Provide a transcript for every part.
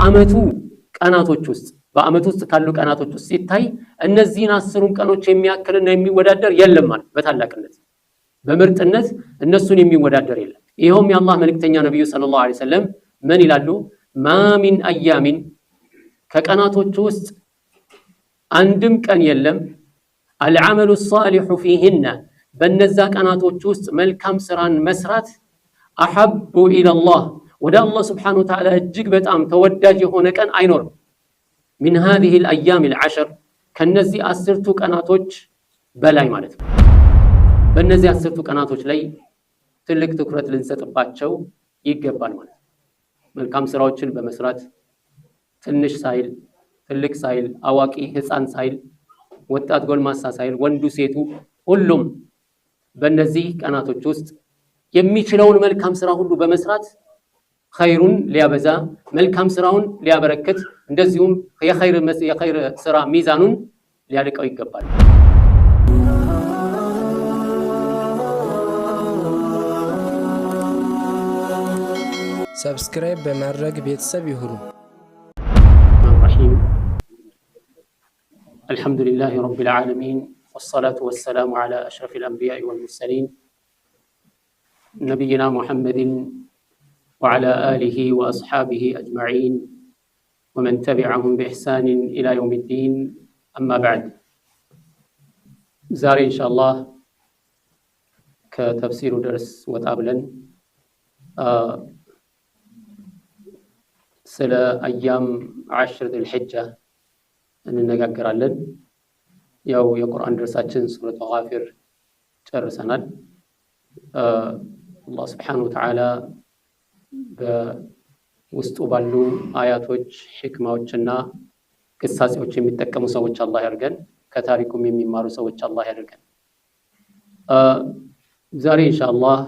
በአመቱ ቀናቶች ውስጥ ካሉ ቀናቶች ውስጥ ሲታይ እነዚህን 10ን ቀኖች የሚያክልና የሚወዳደር የለም ማለት በታላቅነት በምርጥነት እነሱን የሚወዳደር የለም። ይሄውም የአላህ መልእክተኛ ነብዩ ሰለላሁ ዐለይሂ ወሰለም ምን ይላሉ? ማ ሚን አያሚን ከቀናቶች ውስጥ አንድም ቀን የለም አልዓመሉ ሷሊሑ ፊህና በነዛ ቀናቶች ውስጥ መልካም ስራን መስራት አሐቡ ኢለላህ ወደ አላህ ሱብሓነሁ ወተዓላ እጅግ በጣም ተወዳጅ የሆነ ቀን አይኖርም። ሚን ሃዚሂ አልአያም አልዓሽር ከነዚህ 10ቱ ቀናቶች በላይ ማለት ነው። በእነዚህ 10ቱ ቀናቶች ላይ ትልቅ ትኩረት ልንሰጥባቸው ይገባል ማለት ነው። መልካም ስራዎችን በመስራት ትንሽ ሳይል ትልቅ ሳይል አዋቂ ህፃን ሳይል ወጣት ጎልማሳ ሳይል ወንዱ ሴቱ ሁሉም በእነዚህ ቀናቶች ውስጥ የሚችለውን መልካም ስራ ሁሉ በመስራት ኸይሩን ሊያበዛ መልካም ስራውን ሊያበረክት እንደዚሁም የኸይር ስራ ሚዛኑን ሊያልቀው ይገባል። ሰብስክራይብ በማድረግ ቤተሰብ ይሁኑ። الحمد لله رب العالمين والصلاة والسلام على أشرف الأنبياء والمرسلين نبينا محمد وعلى آله وأصحابه أجمعين ومن تبعهم بإحسان إلى يوم الدين أما بعد زاري إن شاء الله كتفسير درس وتقابلا سلا أيام 10 ذي الحجة እንነጋገራለን። ያው የቁርአን ድርሳችን ሱረቱ ጋፊር ጨርሰናል። አላህ Subhanahu Wa Ta'ala በውስጡ ባሉ አያቶች ህክማዎችና ግሳጼዎች የሚጠቀሙ ሰዎች አላህ ያርገን። ከታሪኩም የሚማሩ ሰዎች አላህ ያርገን። ዛሬ ኢንሻአላህ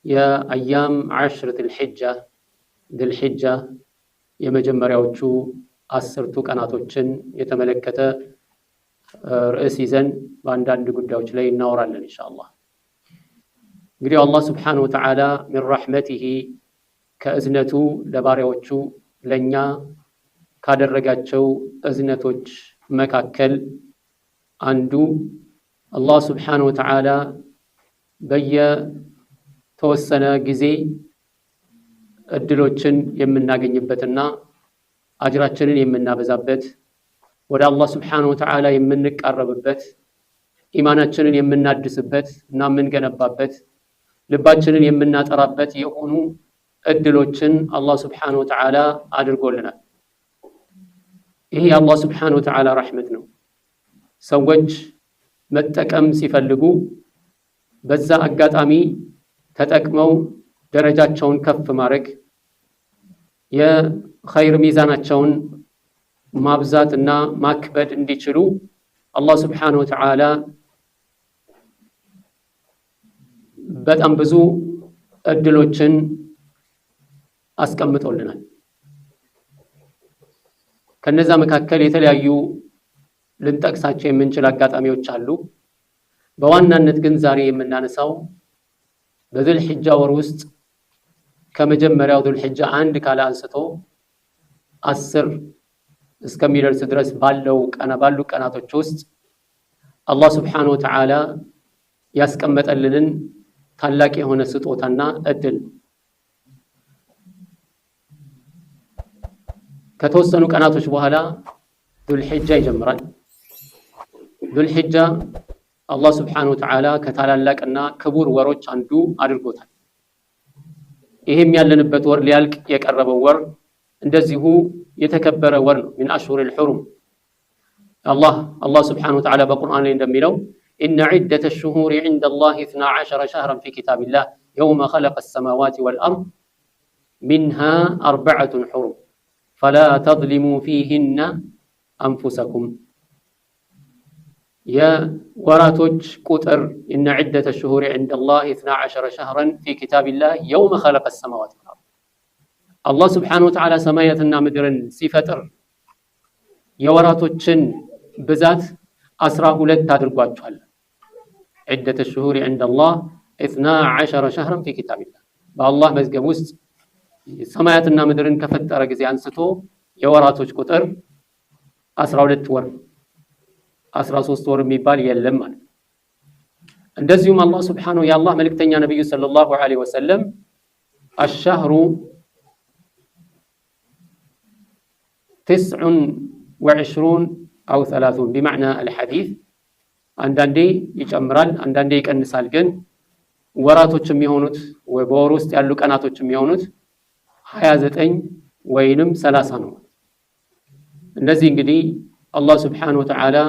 የአያም 10 ذي الحجة የመጀመሪያዎቹ 10ቱ ቀናቶችን የተመለከተ ርዕስ ይዘን በአንዳንድ ጉዳዮች ላይ እናወራለን ኢንሻአላህ። እንግዲህ አላህ Subhanahu Wa Ta'ala من رحمته ከእዝነቱ ለባሪያዎቹ ለኛ ካደረጋቸው እዝነቶች መካከል አንዱ አላህ Subhanahu Wa Ta'ala በየተወሰነ ጊዜ እድሎችን የምናገኝበትና አጅራችንን የምናበዛበት ወደ አላህ Subhanahu Wa Ta'ala የምንቃረብበት ኢማናችንን የምናድስበት እና የምንገነባበት ልባችንን የምናጠራበት የሆኑ እድሎችን አላህ Subhanahu Wa Ta'ala አድርጎልናል። ይሄ የአላህ Subhanahu Wa Ta'ala ረህመት ነው። ሰዎች መጠቀም ሲፈልጉ በዛ አጋጣሚ ተጠቅመው ደረጃቸውን ከፍ ማድረግ የኸይር ሚዛናቸውን ማብዛትና ማክበድ እንዲችሉ አላህ Subhanahu Wa Ta'ala በጣም ብዙ እድሎችን አስቀምጦልናል። ከነዛ መካከል የተለያዩ ልንጠቅሳቸው የምንችል አጋጣሚዎች አሉ። በዋናነት ግን ዛሬ የምናነሳው በዙል ሒጃ ወር ውስጥ ከመጀመሪያው ዙል ሒጃ 1 ካለ አንስቶ 10 እስከሚደርስ ድረስ ባሉ ቀናቶች ውስጥ አላህ Subhanahu Wa Ta'ala ያስቀመጠልንን ታላቅ የሆነ ስጦታና እድል ከተወሰኑ ቀናቶች በኋላ ዙል ሒጃ ይጀምራል። ዙል ሒጃ አላህ Subhanahu Wa Ta'ala ከታላላቅና ክቡር ወሮች አንዱ አድርጎታል። ይሄም ያለንበት ወር ሊያልቅ የቀረበው ወር እንደዚሁ የተከበረ ወር ነው። من أشهر الحرم الله سبحانه وتعالى በቁርአን ላይ እንደሚለው إن عدة الشهور عند الله 12 شهرا في كتاب الله يوم خلق السماوات والأرض منها 4 حرم فلا تظلموا فيهن أنفسكم يا وراتوج قطر إن عدة الشهور عند الله 12 شهرا في كتاب الله يوم خلق السماوات والأرض الله سبحانه وتعالى سماياتنا مدرن ሲፈጥር የወራቶችን ብዛት 12 አድርጓቸዋል። عدة الشهور عند الله 12 شهرا في كتاب الله بالله መዝገብ ውስጥ ሰማያትና ምድርን ከፈጠረ ጊዜ አንስቶ የወራቶች ቁጥር 12 ወር 13 ወር የሚባል የለም ማለት። እንደዚሁም አላህ ሱብሓነሁ የአላህ መልእክተኛ ነብዩ ሰለላሁ ዐለይሂ ወሰለም الشهر 29 أو 30 بمعنى الحديث አንዳንዴ ይጨምራል አንዳንዴ ይቀንሳል ግን ወራቶች የሚሆኑት ወይ በወር ውስጥ ያሉ ቀናቶች የሚሆኑት 29 ወይንም 30 ነው። እንደዚህ እንግዲህ አላህ Subhanahu Wa Ta'ala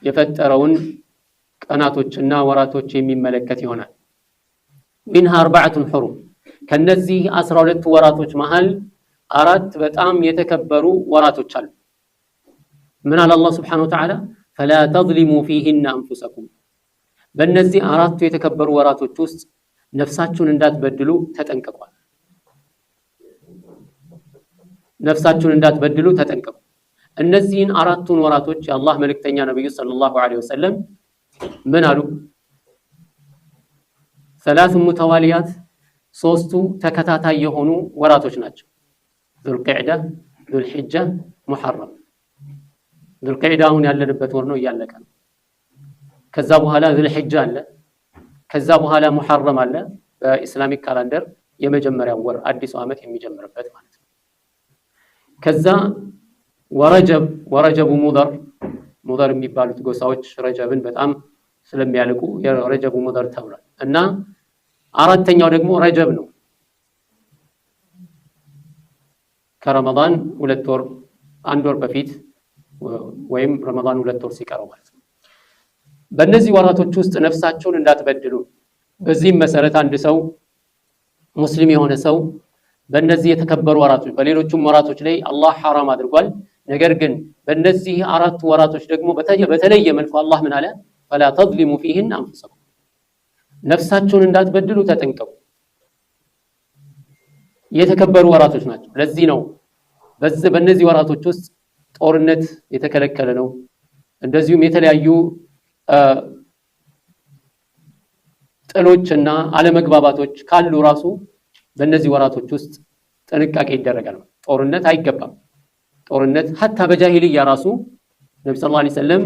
የፈጠረውን ቀናቶችና ወራቶች የሚመለከት ይሆናል። منها 4 حرم ከነዚህ 12 ወራቶች መሃል አራት በጣም የተከበሩ ወራቶች አሉ። ምን አለ አላህ Subhanahu Wa Ta'ala فلا تظلموا فيهن أنفسكم በእነዚህ አራቱ የተከበሩ ወራቶች ውስጥ ነፍሳችሁን እንዳትበድሉ ተጠንቀቁ። ነፍሳችሁን እንዳትበድሉ ተጠንቀቁ። እነዚህን አራቱን ወራቶች የአላህ መልእክተኛ ነብዩ ሰለላሁ ዐለይሂ ወሰለም ምን አሉ? ثلاث متواليات ሶስቱ ተከታታይ የሆኑ ወራቶች ናቸው። ذو القعدة ذو الحجة محرم ذو القعدة አሁን ያለንበት ወር ነው እያለቀ ነው። ከዛ በኋላ ذو الحجة አለ። ከዛ በኋላ محرم አለ። በኢስላሚክ ካላንደር የመጀመሪያው ወር አዲሱ ዓመት የሚጀምርበት ማለት ነው። ከዛ ወረጀብ ሙደር የሚባሉት ጎሳዎች ረጀብን በጣም ስለሚያልቁ የረጀብ ሙደር ተብሏል። እና አራተኛው ደግሞ ረጀብ ነው። ከረመዳን 2 ወር 1 ወር በፊት ወይም ረመዳን 2 ወር ሲቀረው ማለት ነው። በእነዚህ ወራቶች ውስጥ ነፍሳቸውን እንዳትበድሉ። በዚህም መሰረት አንድ ሰው ሙስሊም የሆነ ሰው በእነዚህ የተከበሩ ወራቶች በሌሎችም ወራቶች ላይ አላህ ሐራም አድርጓል። ነገር ግን በእነዚህ አራቱ ወራቶች ደግሞ በተለየ መልኩ አላህ ምን አለ? فلا تظلموا فيهن أنفسكم ነፍሳችሁን እንዳትበድሉ ተጠንቀቁ። የተከበሩ ወራቶች ናቸው። ለዚህ ነው በእነዚህ ወራቶች ውስጥ ጦርነት የተከለከለ ነው። እንደዚሁም የተለያዩ ጥሎችና አለመግባባቶች ካሉ ራሱ በእነዚህ ወራቶች ውስጥ ጥንቃቄ ይደረጋል። ጦርነት አይገባም። ጦርነት hatta በጃሂልያ ራሱ ነብዩ ሰለላሁ ዐለይሂ ወሰለም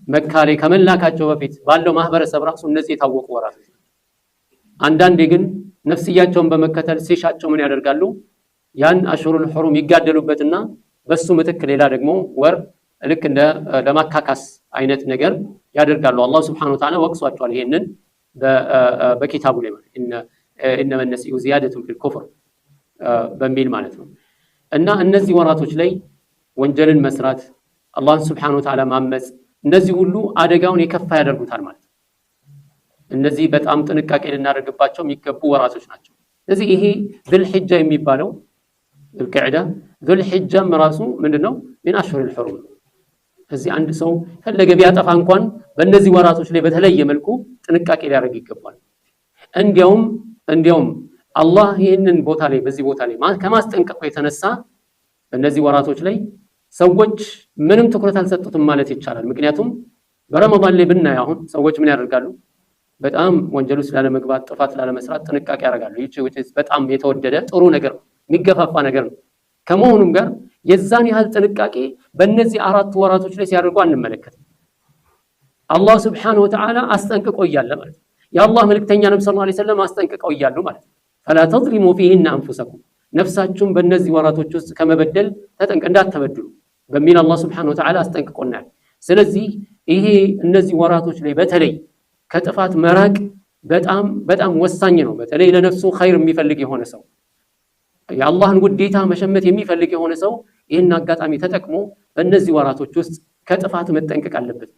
መካ ላይ ከመላካቸው በፊት ባለው ማህበረሰብ ራሱ እነዚህ የታወቁ ወራቶች። አንዳንዴ ግን ነፍስያቸውን በመከተል ሲሻቸው ምን ያደርጋሉ? ያን አሽሩል ሁሩም ይጋደሉበትና በሱ ምትክ ሌላ ደግሞ ወር ልክ እንደ ለማካካስ አይነት ነገር ያደርጋሉ። አላህ Subhanahu Wa Ta'ala ወቅሷቸዋል ይሄንን በኪታቡ ላይ ማለት ኢነመ ነሲኡ ዚያደቱ ፊል ኩፍር በሚል ማለት ነው። እና እነዚህ ወራቶች ላይ ወንጀልን መስራት አላህ Subhanahu Wa Ta'ala ማመጽ እነዚህ ሁሉ አደጋውን የከፋ ያደርጉታል ማለት ነው። እነዚህ በጣም ጥንቃቄ ልናደርግባቸው የሚገቡ ወራቶች ናቸው። ስለዚህ ይሄ ذل حجة የሚባለው ذل قعدة ذل حجة ራሱ ምንድነው? من أشهر الحرم እዚህ አንድ ሰው ፈለገ ቢያጠፋ እንኳን በእነዚህ ወራቶች ላይ በተለየ መልኩ ጥንቃቄ ሊያደርግ ይገባል። እንዲያውም አላህ ይህንን ቦታ ላይ በዚህ ቦታ ላይ ከማስጠንቀቁ የተነሳ በእነዚህ ወራቶች ላይ ሰዎች ምንም ትኩረት አልሰጡትም ማለት ይቻላል። ምክንያቱም በረመዳን ላይ ብናይ አሁን ሰዎች ምን ያደርጋሉ? በጣም ወንጀሉ ስላለመግባት ጥፋት ስላለመስራት ጥንቃቄ ያደርጋሉ። ይቺ በጣም የተወደደ ጥሩ ነገር የሚገፋፋ ነገር ነው። ከመሆኑም ጋር የዛን ያህል ጥንቃቄ በእነዚህ አራት ወራቶች ላይ ሲያደርጉ አንመለከትም። አላህ Subhanahu Wa Ta'ala አስጠንቅቆ እያለ ማለት ነው። የአላህ መልእክተኛ ነብዩ ሰለላሁ ዐለይሂ ወሰለም አስጠንቅቀው እያሉ ማለት ነው። فلا تظلموا فيهن أنفسكم ነፍሳችሁን በእነዚህ ወራቶች ውስጥ ከመበደል እንዳትበድሉ በሚል አላህ Subhanahu Wa Ta'ala አስጠንቅቆናል። ስለዚህ ይሄ እነዚህ ወራቶች ላይ በተለይ ከጥፋት መራቅ በጣም ወሳኝ ነው። በተለይ ለነፍሱ ኸይር የሚፈልግ የሆነ ሰው የአላህን ውዴታ መሸመት የሚፈልግ የሆነ ሰው ይህን አጋጣሚ ተጠቅሞ በእነዚህ ወራቶች ውስጥ ከጥፋት መጠንቀቅ አለበት።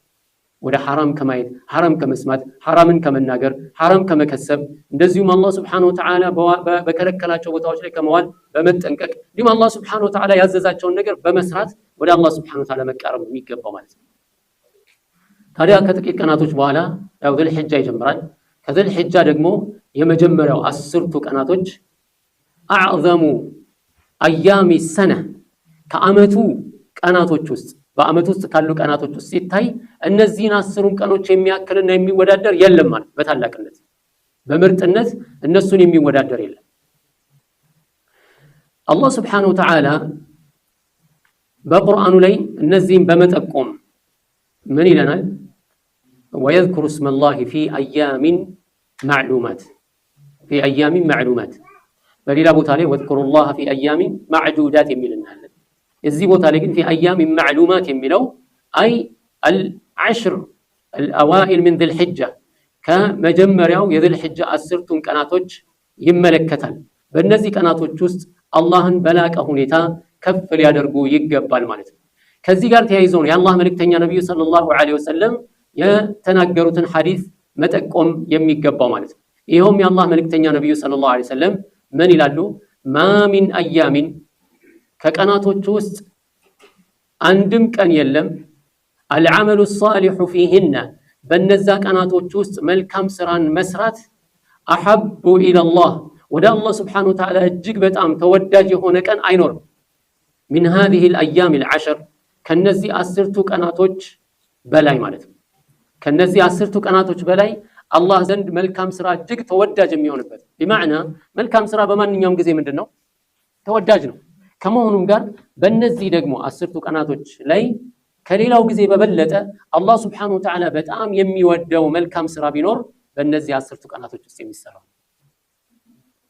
ወደ ሐራም ከማየት፣ ሐራም ከመስማት፣ ሐራምን ከመናገር፣ ሐራም ከመከሰብ እንደዚሁም አላህ Subhanahu Wa Ta'ala በከለከላቸው ቦታዎች ላይ ከመዋል በመጠንቀቅ እንዲሁም አላህ Subhanahu Wa Ta'ala ያዘዛቸውን ነገር በመስራት ወደ አላህ Subhanahu Wa Ta'ala መቃረብ የሚገባው ማለት ነው። ታዲያ ከጥቂት ቀናቶች በኋላ ያው ذل حجة ይጀምራል። ከذل حجة ደግሞ የመጀመሪያው 10ቱ ቀናቶች أعظم أيام السنة ከዓመቱ ቀናቶች ውስጥ በአመት ውስጥ ካሉ ቀናቶች ውስጥ ሲታይ እነዚህን 10ሩን ቀኖች የሚያክልና የሚወዳደር የለም ማለት በታላቅነት በምርጥነት እነሱን የሚወዳደር የለም። አላህ ስብሓነሁ ወተዓላ በቁርአኑ ላይ እነዚህም በመጠቆም ምን ይለናል? ወየዝኩሩ እስመላሂ ፊ አያሚን ማዕሉማት። በሌላ ቦታ ላይ ወዝኩሩላህ ፊ አያሚን ማዕዱዳት የሚልናለን። እዚህ ቦታ ላይ ግን ፊ አያሚን ማዕሉማት የሚለው አይ አልዓሽር አልአዋኢል ምን ዚልሒጃ ከመጀመሪያው የዚልሒጃ 10ቱን ቀናቶች ይመለከታል። በእነዚህ ቀናቶች ውስጥ አላህን በላቀ ሁኔታ ከፍ ሊያደርጉ ይገባል ማለት ነው። ከዚህ ጋር ተያይዘው ነው የአላህ መልእክተኛ ነቢዩ ሰለላሁ ዐለይሂ ወሰለም የተናገሩትን ሐዲስ መጠቆም የሚገባው ማለት ነው። ይኸውም የአላህ መልእክተኛ ነቢዩ ሰለላሁ ዐለይሂ ወሰለም ምን ይላሉ? ማ ሚን አያሚን ከቀናቶች ውስጥ አንድም ቀን የለም አልዓመሉ ሷሊሑ ፊህነ በነዛ ቀናቶች ውስጥ መልካም ስራን መስራት አሐቡ ኢለላህ ወደ አላህ ስብሓነሁ ወተዓላ እጅግ በጣም ተወዳጅ የሆነ ቀን አይኖርም። ሚን ሃዚሂል አያሚል ዐሽር ከነዚህ 10ቱ ቀናቶች በላይ ማለት ነው። ከነዚህ 10ቱ ቀናቶች በላይ አላህ ዘንድ መልካም ስራ እጅግ ተወዳጅ የሚሆንበት ቢማዕና መልካም ስራ በማንኛውም ጊዜ ምንድን ነው? ተወዳጅ ነው። ከመሆኑም ጋር በእነዚህ ደግሞ 10ቱ ቀናቶች ላይ ከሌላው ጊዜ በበለጠ አላህ ስብሓነሁ ወተዓላ በጣም የሚወደው መልካም ስራ ቢኖር በእነዚህ 10ቱ ቀናቶች ውስጥ የሚሰራው።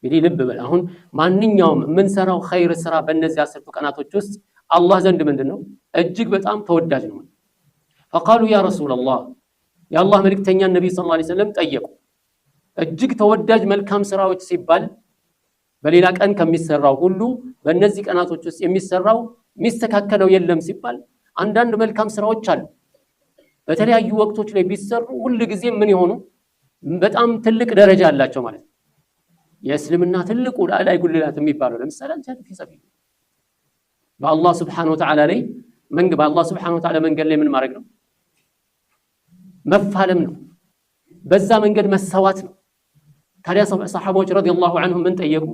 እንግዲህ ልብ በል አሁን ማንኛውም የምንሰራው ኸይር ስራ በእነዚህ 10ቱ ቀናቶች ውስጥ አላህ ዘንድ ምንድን ነው? እጅግ በጣም ተወዳጅ ነው። ፈቃሉ ያ ረሱለላህ የአላህ መልእክተኛ ነቢይ ሰለላሁ ዐለይሂ ወሰለም ጠየቁ። እጅግ ተወዳጅ መልካም ስራዎች ሲባል በሌላ ቀን ከሚሰራው ሁሉ በእነዚህ ቀናቶች ውስጥ የሚሰራው የሚስተካከለው የለም ሲባል አንዳንድ መልካም ስራዎች አሉ በተለያዩ ወቅቶች ላይ ቢሰሩ ሁሉ ጊዜ ምን ይሆኑ በጣም ትልቅ ደረጃ አላቸው ማለት ነው። የእስልምና ትልቁ ላይ ጉልላት የሚባለው ለምሳሌ ጂሃድ ፊ ሰቢል በአላህ ስብሓነሁ ወተዓላ ላይ በአላህ ስብሓነሁ ወተዓላ መንገድ ላይ ምን ማድረግ ነው? መፋለም ነው። በዛ መንገድ መሰዋት ነው። ታዲያ ሰሐቦች ረዲየላሁ ዐንሁም ምን ጠየቁ?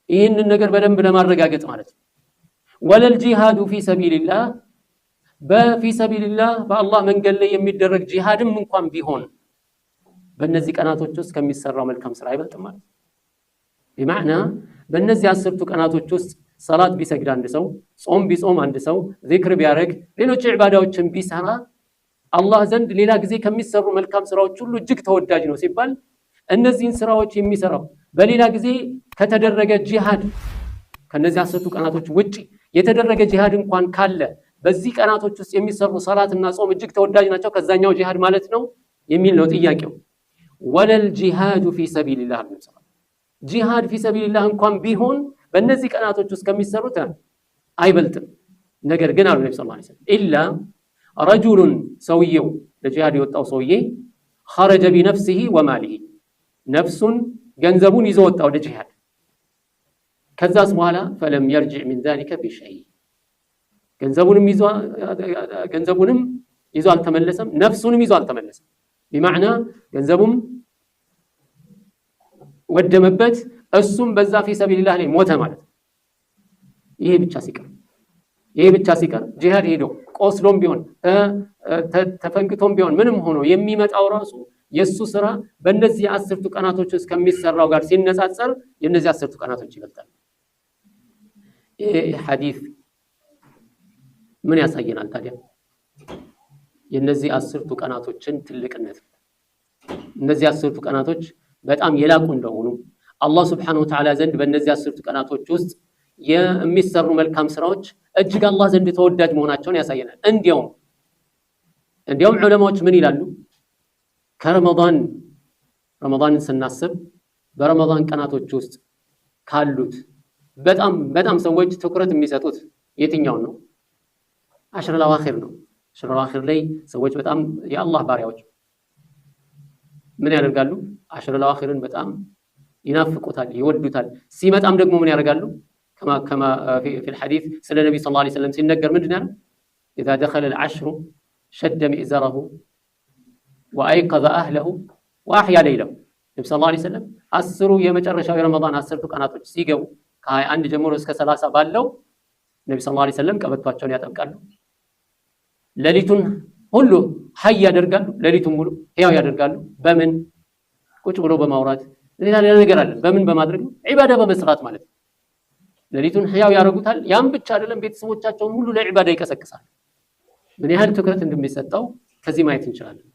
ይህንን ነገር በደንብ ለማረጋገጥ ማለት ነው። ወለል ጂሃዱ ፊ ሰቢልላህ በፊ ሰቢልላህ በአላህ መንገድ ላይ የሚደረግ ጂሃድም እንኳን ቢሆን በእነዚህ ቀናቶች ውስጥ ከሚሰራው መልካም ስራ አይበልጥም ማለት ነው። ቢማዕና በእነዚህ 10ቱ ቀናቶች ውስጥ ሰላት ቢሰግድ አንድ ሰው፣ ጾም ቢጾም አንድ ሰው፣ ዚክር ቢያደርግ፣ ሌሎች ዒባዳዎችን ቢሰራ አላህ ዘንድ ሌላ ጊዜ ከሚሰሩ መልካም ስራዎች ሁሉ እጅግ ተወዳጅ ነው ሲባል እነዚህን ስራዎች የሚሰራው በሌላ ጊዜ ከተደረገ ጂሃድ ከነዚህ 10ቱ ቀናቶች ውጪ የተደረገ ጂሃድ እንኳን ካለ በዚህ ቀናቶች ውስጥ የሚሰሩ ሰላትና ጾም እጅግ ተወዳጅ ናቸው ከዛኛው ጂሃድ ማለት ነው የሚል ነው ጥያቄው። ወለል ጂሃዱ ፊ ሰቢልላህ ጂሃድ ፊ ሰቢልላህ እንኳን ቢሆን በእነዚህ ቀናቶች ውስጥ ከሚሰሩት አይበልጥም። ነገር ግን አሉ ነብዩ ሰለላሁ ዐለይሂ ወሰለም ኢላ ረጁሉን ሰውየው ለጂሃድ የወጣው ሰውዬ ኸረጀ ቢነፍሲሂ ወማሊሂ ነፍሱን ገንዘቡን ይዞ ወጣ ወደ ጂሃድ ከዛስ በኋላ ፈለም የርጅዕ ሚን ዛሊከ ቢሸይ ገንዘቡንም ይዞ አልተመለሰም፣ ነፍሱንም ይዞ አልተመለሰም። ቢማዕና ገንዘቡም ወደመበት፣ እሱም በዛ ፊ ሰቢልላህ ላይ ሞተ ማለት ነው። ይሄ ብቻ ሲቀር ጂሃድ ሄዶ ቆስሎም ቢሆን ተፈንክቶም ቢሆን ምንም ሆኖ የሚመጣው ራሱ የሱ ስራ በእነዚህ 10ቱ ቀናቶች ውስጥ ከሚሰራው ጋር ሲነጻጸር የእነዚህ 10ቱ ቀናቶች ይበልጣል። ይህ ሐዲስ ምን ያሳየናል ታዲያ? የእነዚህ 10ቱ ቀናቶችን ትልቅነት፣ እነዚህ 10ቱ ቀናቶች በጣም የላቁ እንደሆኑ አላህ ስብሓነሁ ወተዓላ ዘንድ በእነዚህ 10ቱ ቀናቶች ውስጥ የሚሰሩ መልካም ስራዎች እጅግ አላህ ዘንድ ተወዳጅ መሆናቸውን ያሳየናል። እንዲያውም ዑለማዎች ምን ይላሉ? ረመዳንን ስናስብ በረመዳን ቀናቶች ውስጥ ካሉት በጣም ሰዎች ትኩረት የሚሰጡት የትኛውን ነው? አሽረል አዋኺር ነው። አሽረል አዋኺር ላይ ሰዎች በጣም የአላህ ባሪያዎች ምን ያደርጋሉ? አሽረል አዋኺርን በጣም ይናፍቁታል፣ ይወዱታል። ሲመጣም ደግሞ ምን ያደርጋሉ? ከማ ፊል ሐዲስ ስለ ነብዩ ሰለላሁ ዐለይሂ ወሰለም ሲነገር ምንድን ነው? ኢዛ ደኸለ አልዐሽሩ ሸደ ሚእዘረሁ ወአይቀዘ አህለሁ ወአሕያ ለይለሁ። ነብዩ ሰለላሁ ዐለይሂ ወሰለም 10ሩ የመጨረሻው የረመዳን 10ቱ ቀናቶች ሲገቡ ከ21 ጀምሮ እስከ 30 ባለው ነብዩ ሰለላሁ ዐለይሂ ወሰለም ቀበቷቸውን ያጠብቃሉ። ሌሊቱን ሁሉ ሀይ ያደርጋሉ፣ ሌሊቱን ሙሉ ሕያው ያደርጋሉ። በምን? ቁጭ ብሎ በማውራት ሌላ ነገር አለ። በምን? በማድረግ ነው፣ ዒባዳ በመስራት ማለት ነው። ሌሊቱን ህያው ያደርጉታል። ያም ብቻ አይደለም ቤተሰቦቻቸውን ሁሉ ለዒባዳ ይቀሰቅሳል። ምን ያህል ትኩረት እንደሚሰጠው ከዚህ ማየት እንችላለን።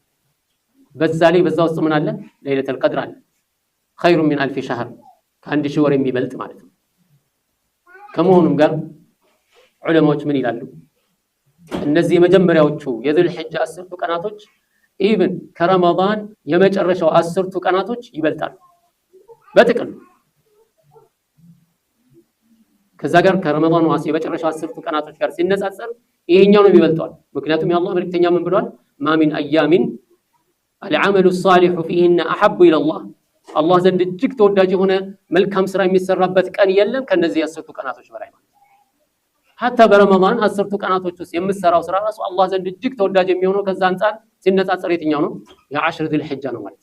በዛ ውስጥ ምን አለ? ለይለቱል ቀድር አለ። ኸይሩ ሚን አልፊ ሸህር ከአንድ ሺህ ወር የሚበልጥ ማለት ነው። ከመሆኑም ጋር ዑለማዎች ምን ይላሉ? እነዚህ የመጀመሪያዎቹ የዙል ሒጃ 10ቱ ቀናቶች ኢብን ከረመዳን የመጨረሻው 10ቱ ቀናቶች ይበልጣሉ በጥቅሉ። ከዛ ጋር ከረመዳን የመጨረሻው 10ቱ ቀናቶች ጋር ሲነጻጸር ይሄኛው ነው የሚበልጠው። ምክንያቱም የአላህ መልእክተኛ ምን ብለዋል? ማ ሚን አያሚን አልዓመሉ ሷሊሑ ፊሂነ አሐቡ ኢለላህ፣ አላህ ዘንድ እጅግ ተወዳጅ የሆነ መልካም ስራ የሚሰራበት ቀን የለም ከነዚህ 10ቱ ቀናቶች በላይ ማለት። ሐታ በረመዳን 10ቱ ቀናቶች ውስጥ የምትሰራው ስራ ራሱ አላህ ዘንድ እጅግ ተወዳጅ የሚሆነው ከዛ አንፃር ሲነጻጸር የትኛው ነው? የዐሽር ዙል ሒጃ ነው ማለት።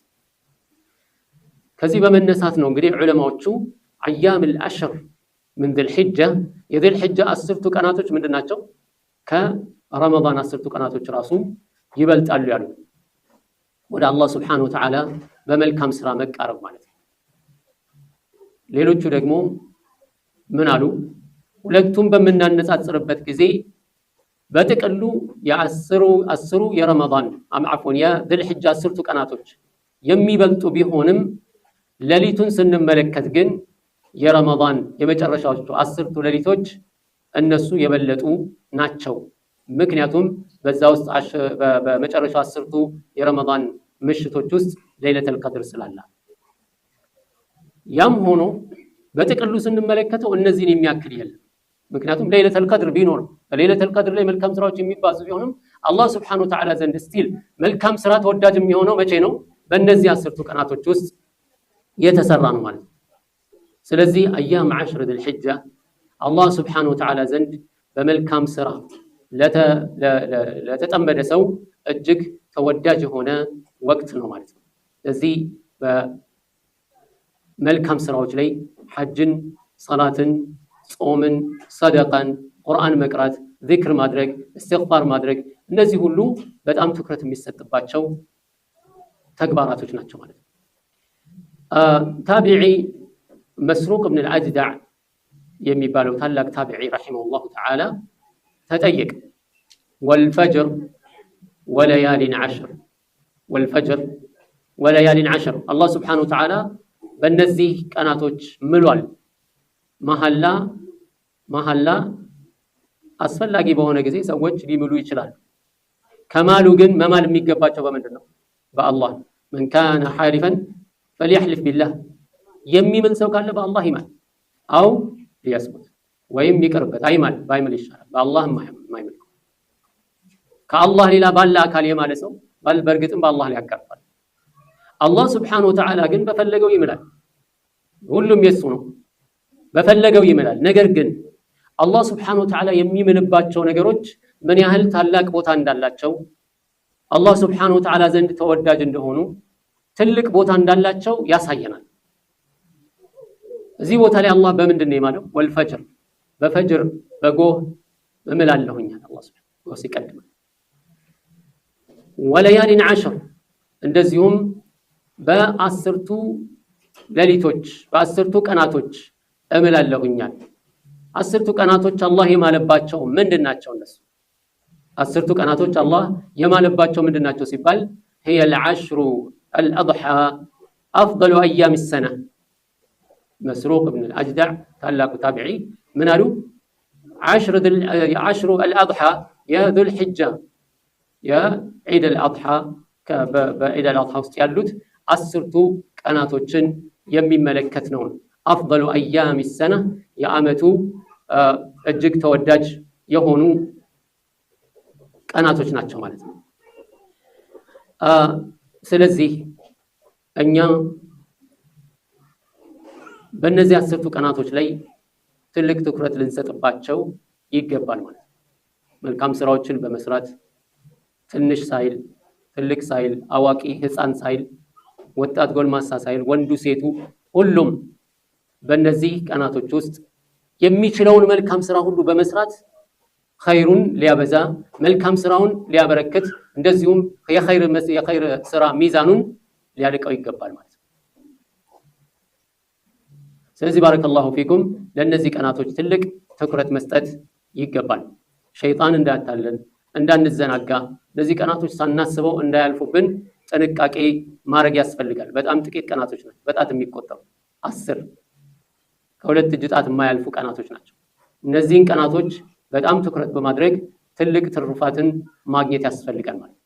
ከዚህ በመነሳት ነው እንግዲህ ዑለማዎቹ አያሙል ዐሽር ምን ዙል ሒጃ የዙል ሒጃ 10ቱ ቀናቶች ምንድናቸው? ከረመዳን 10ቱ ቀናቶች ራሱ ይበልጣሉ ያሉ ወደ አላህ ሱብሓነሁ ወተዓላ በመልካም ስራ መቃረብ ማለት ነው። ሌሎቹ ደግሞ ምን አሉ? ሁለቱም በምናነጻጽርበት ጊዜ በጥቅሉ የአስሩ የረመዳን አፍወን የዙል ሒጃ 10ቱ ቀናቶች የሚበልጡ ቢሆንም ሌሊቱን ስንመለከት ግን የረመዳን የመጨረሻዎቹ 10ቱ ሌሊቶች እነሱ የበለጡ ናቸው። ምክንያቱም በዛ ውስጥ በመጨረሻው 10ቱ የረመዳን ምሽቶች ውስጥ ለይለቱል ቀድር ስላለ። ያም ሆኖ በጥቅሉ ስንመለከተው እነዚህን የሚያክል የለም። ምክንያቱም ለይለቱል ቀድር ቢኖር ለይለቱል ቀድር ላይ መልካም ስራዎች የሚባዙ ቢሆንም አላህ ሱብሓነሁ ወተዓላ ዘንድ ስቲል መልካም ስራ ተወዳጅ የሚሆነው መቼ ነው? በእነዚህ 10ቱ ቀናቶች ውስጥ የተሰራ ነው ማለት ነው። ስለዚህ አያም ዐሽር ዙል ሒጃ አላህ ሱብሓነሁ ወተዓላ ዘንድ በመልካም ስራ ለተጠመደ ሰው እጅግ ተወዳጅ የሆነ ወቅት ነው ማለት ነው። ስለዚህ በመልካም ስራዎች ላይ ሐጅን፣ ሰላትን፣ ጾምን፣ ሰደቃን፣ ቁርአን መቅራት፣ ዚክር ማድረግ፣ እስትግፋር ማድረግ እነዚህ ሁሉ በጣም ትኩረት የሚሰጥባቸው ተግባራቶች ናቸው ማለት ነው። ታቢዒ መስሩቅ ብን አልአጅዳዕ የሚባለው ታላቅ ታቢዒ ረሒመሁላሁ ተዓላ ተጠየቀ። ወልፈጅር ወለያሊን ዐሽር ወልፈጅር ወለያሊን ዐሽር አላህ ሱብሓነሁ ወተዓላ በእነዚህ ቀናቶች ምሏል። መሐላ አስፈላጊ በሆነ ጊዜ ሰዎች ሊምሉ ይችላሉ። ከማሉ ግን መማል የሚገባቸው በምንድን ነው? በአላህ። መን ካነ ሓሊፈን ፈልየሕሊፍ ቢላህ፣ የሚምል ሰው ካለ በአላህ ይማል። አው ሊያስሙት ወይም ይቅርበት፣ አይማል፣ ባይምል ይሻላል። በአላህ የማይምል ከአላህ ሌላ ባለ አካል የማለ ሰው በእርግጥም በአላህ ላይ ያጋርፋል። አላህ ሱብሓነሁ ወተዓላ ግን በፈለገው ይምላል። ሁሉም የሱ ነው፣ በፈለገው ይምላል። ነገር ግን አላህ ሱብሓነሁ ወተዓላ የሚምልባቸው ነገሮች ምን ያህል ታላቅ ቦታ እንዳላቸው፣ አላህ ሱብሓነሁ ወተዓላ ዘንድ ተወዳጅ እንደሆኑ፣ ትልቅ ቦታ እንዳላቸው ያሳየናል። እዚህ ቦታ ላይ አላህ በምንድን ነው የማለው? ወልፈጅር፣ በፈጅር በጎህ እምላለሁኛል አላህ ሱብሓነሁ ወተዓላ ሲቀድማል። ወለያሊን ዐሽር፣ እንደዚሁም በ10ቱ ሌሊቶች በ10ቱ ቀናቶች እምላለሁኛል። 10ቱ ቀናቶች አላህ የማለባቸው ምንድናቸው? እነሱ 10ቱ ቀናቶች አላህ የማለባቸው ምንድናቸው ሲባል هي العشر الأضحى أفضل أيام السنة። مسروق بن الأجدع ታላቁ ታቢዒ ምን አሉ? عشر الأضحى يا ذو الحجة يا عيد الأضحى በዒድ አልአድሓ ውስጥ ያሉት 10ቱ ቀናቶችን የሚመለከት ነው። አፍضل أيام السنة የዓመቱ እጅግ ተወዳጅ የሆኑ ቀናቶች ናቸው ማለት ነው። ስለዚህ እኛ በእነዚህ 10ቱ ቀናቶች ላይ ትልቅ ትኩረት ልንሰጥባቸው ይገባል ማለት ነው። መልካም ስራዎችን በመስራት ትንሽ ሳይል ትልቅ ሳይል አዋቂ ህፃን ሳይል ወጣት ጎልማሳ ሳይል ወንዱ ሴቱ ሁሉም በእነዚህ ቀናቶች ውስጥ የሚችለውን መልካም ስራ ሁሉ በመስራት ኸይሩን ሊያበዛ መልካም ስራውን ሊያበረክት እንደዚሁም የኸይር ስራ ሚዛኑን ሊያልቀው ይገባል ማለት ነው። ስለዚህ ባረከላሁ ፊኩም ለነዚህ ቀናቶች ትልቅ ትኩረት መስጠት ይገባል። ሸይጣን እንዳያታለን እንዳንዘናጋ እነዚህ ቀናቶች ሳናስበው እንዳያልፉብን ጥንቃቄ ማድረግ ያስፈልጋል። በጣም ጥቂት ቀናቶች ናቸው፣ በጣት የሚቆጠሩ 10 ከሁለት እጅ ጣት የማያልፉ ቀናቶች ናቸው። እነዚህን ቀናቶች በጣም ትኩረት በማድረግ ትልቅ ትሩፋትን ማግኘት ያስፈልጋል ማለት።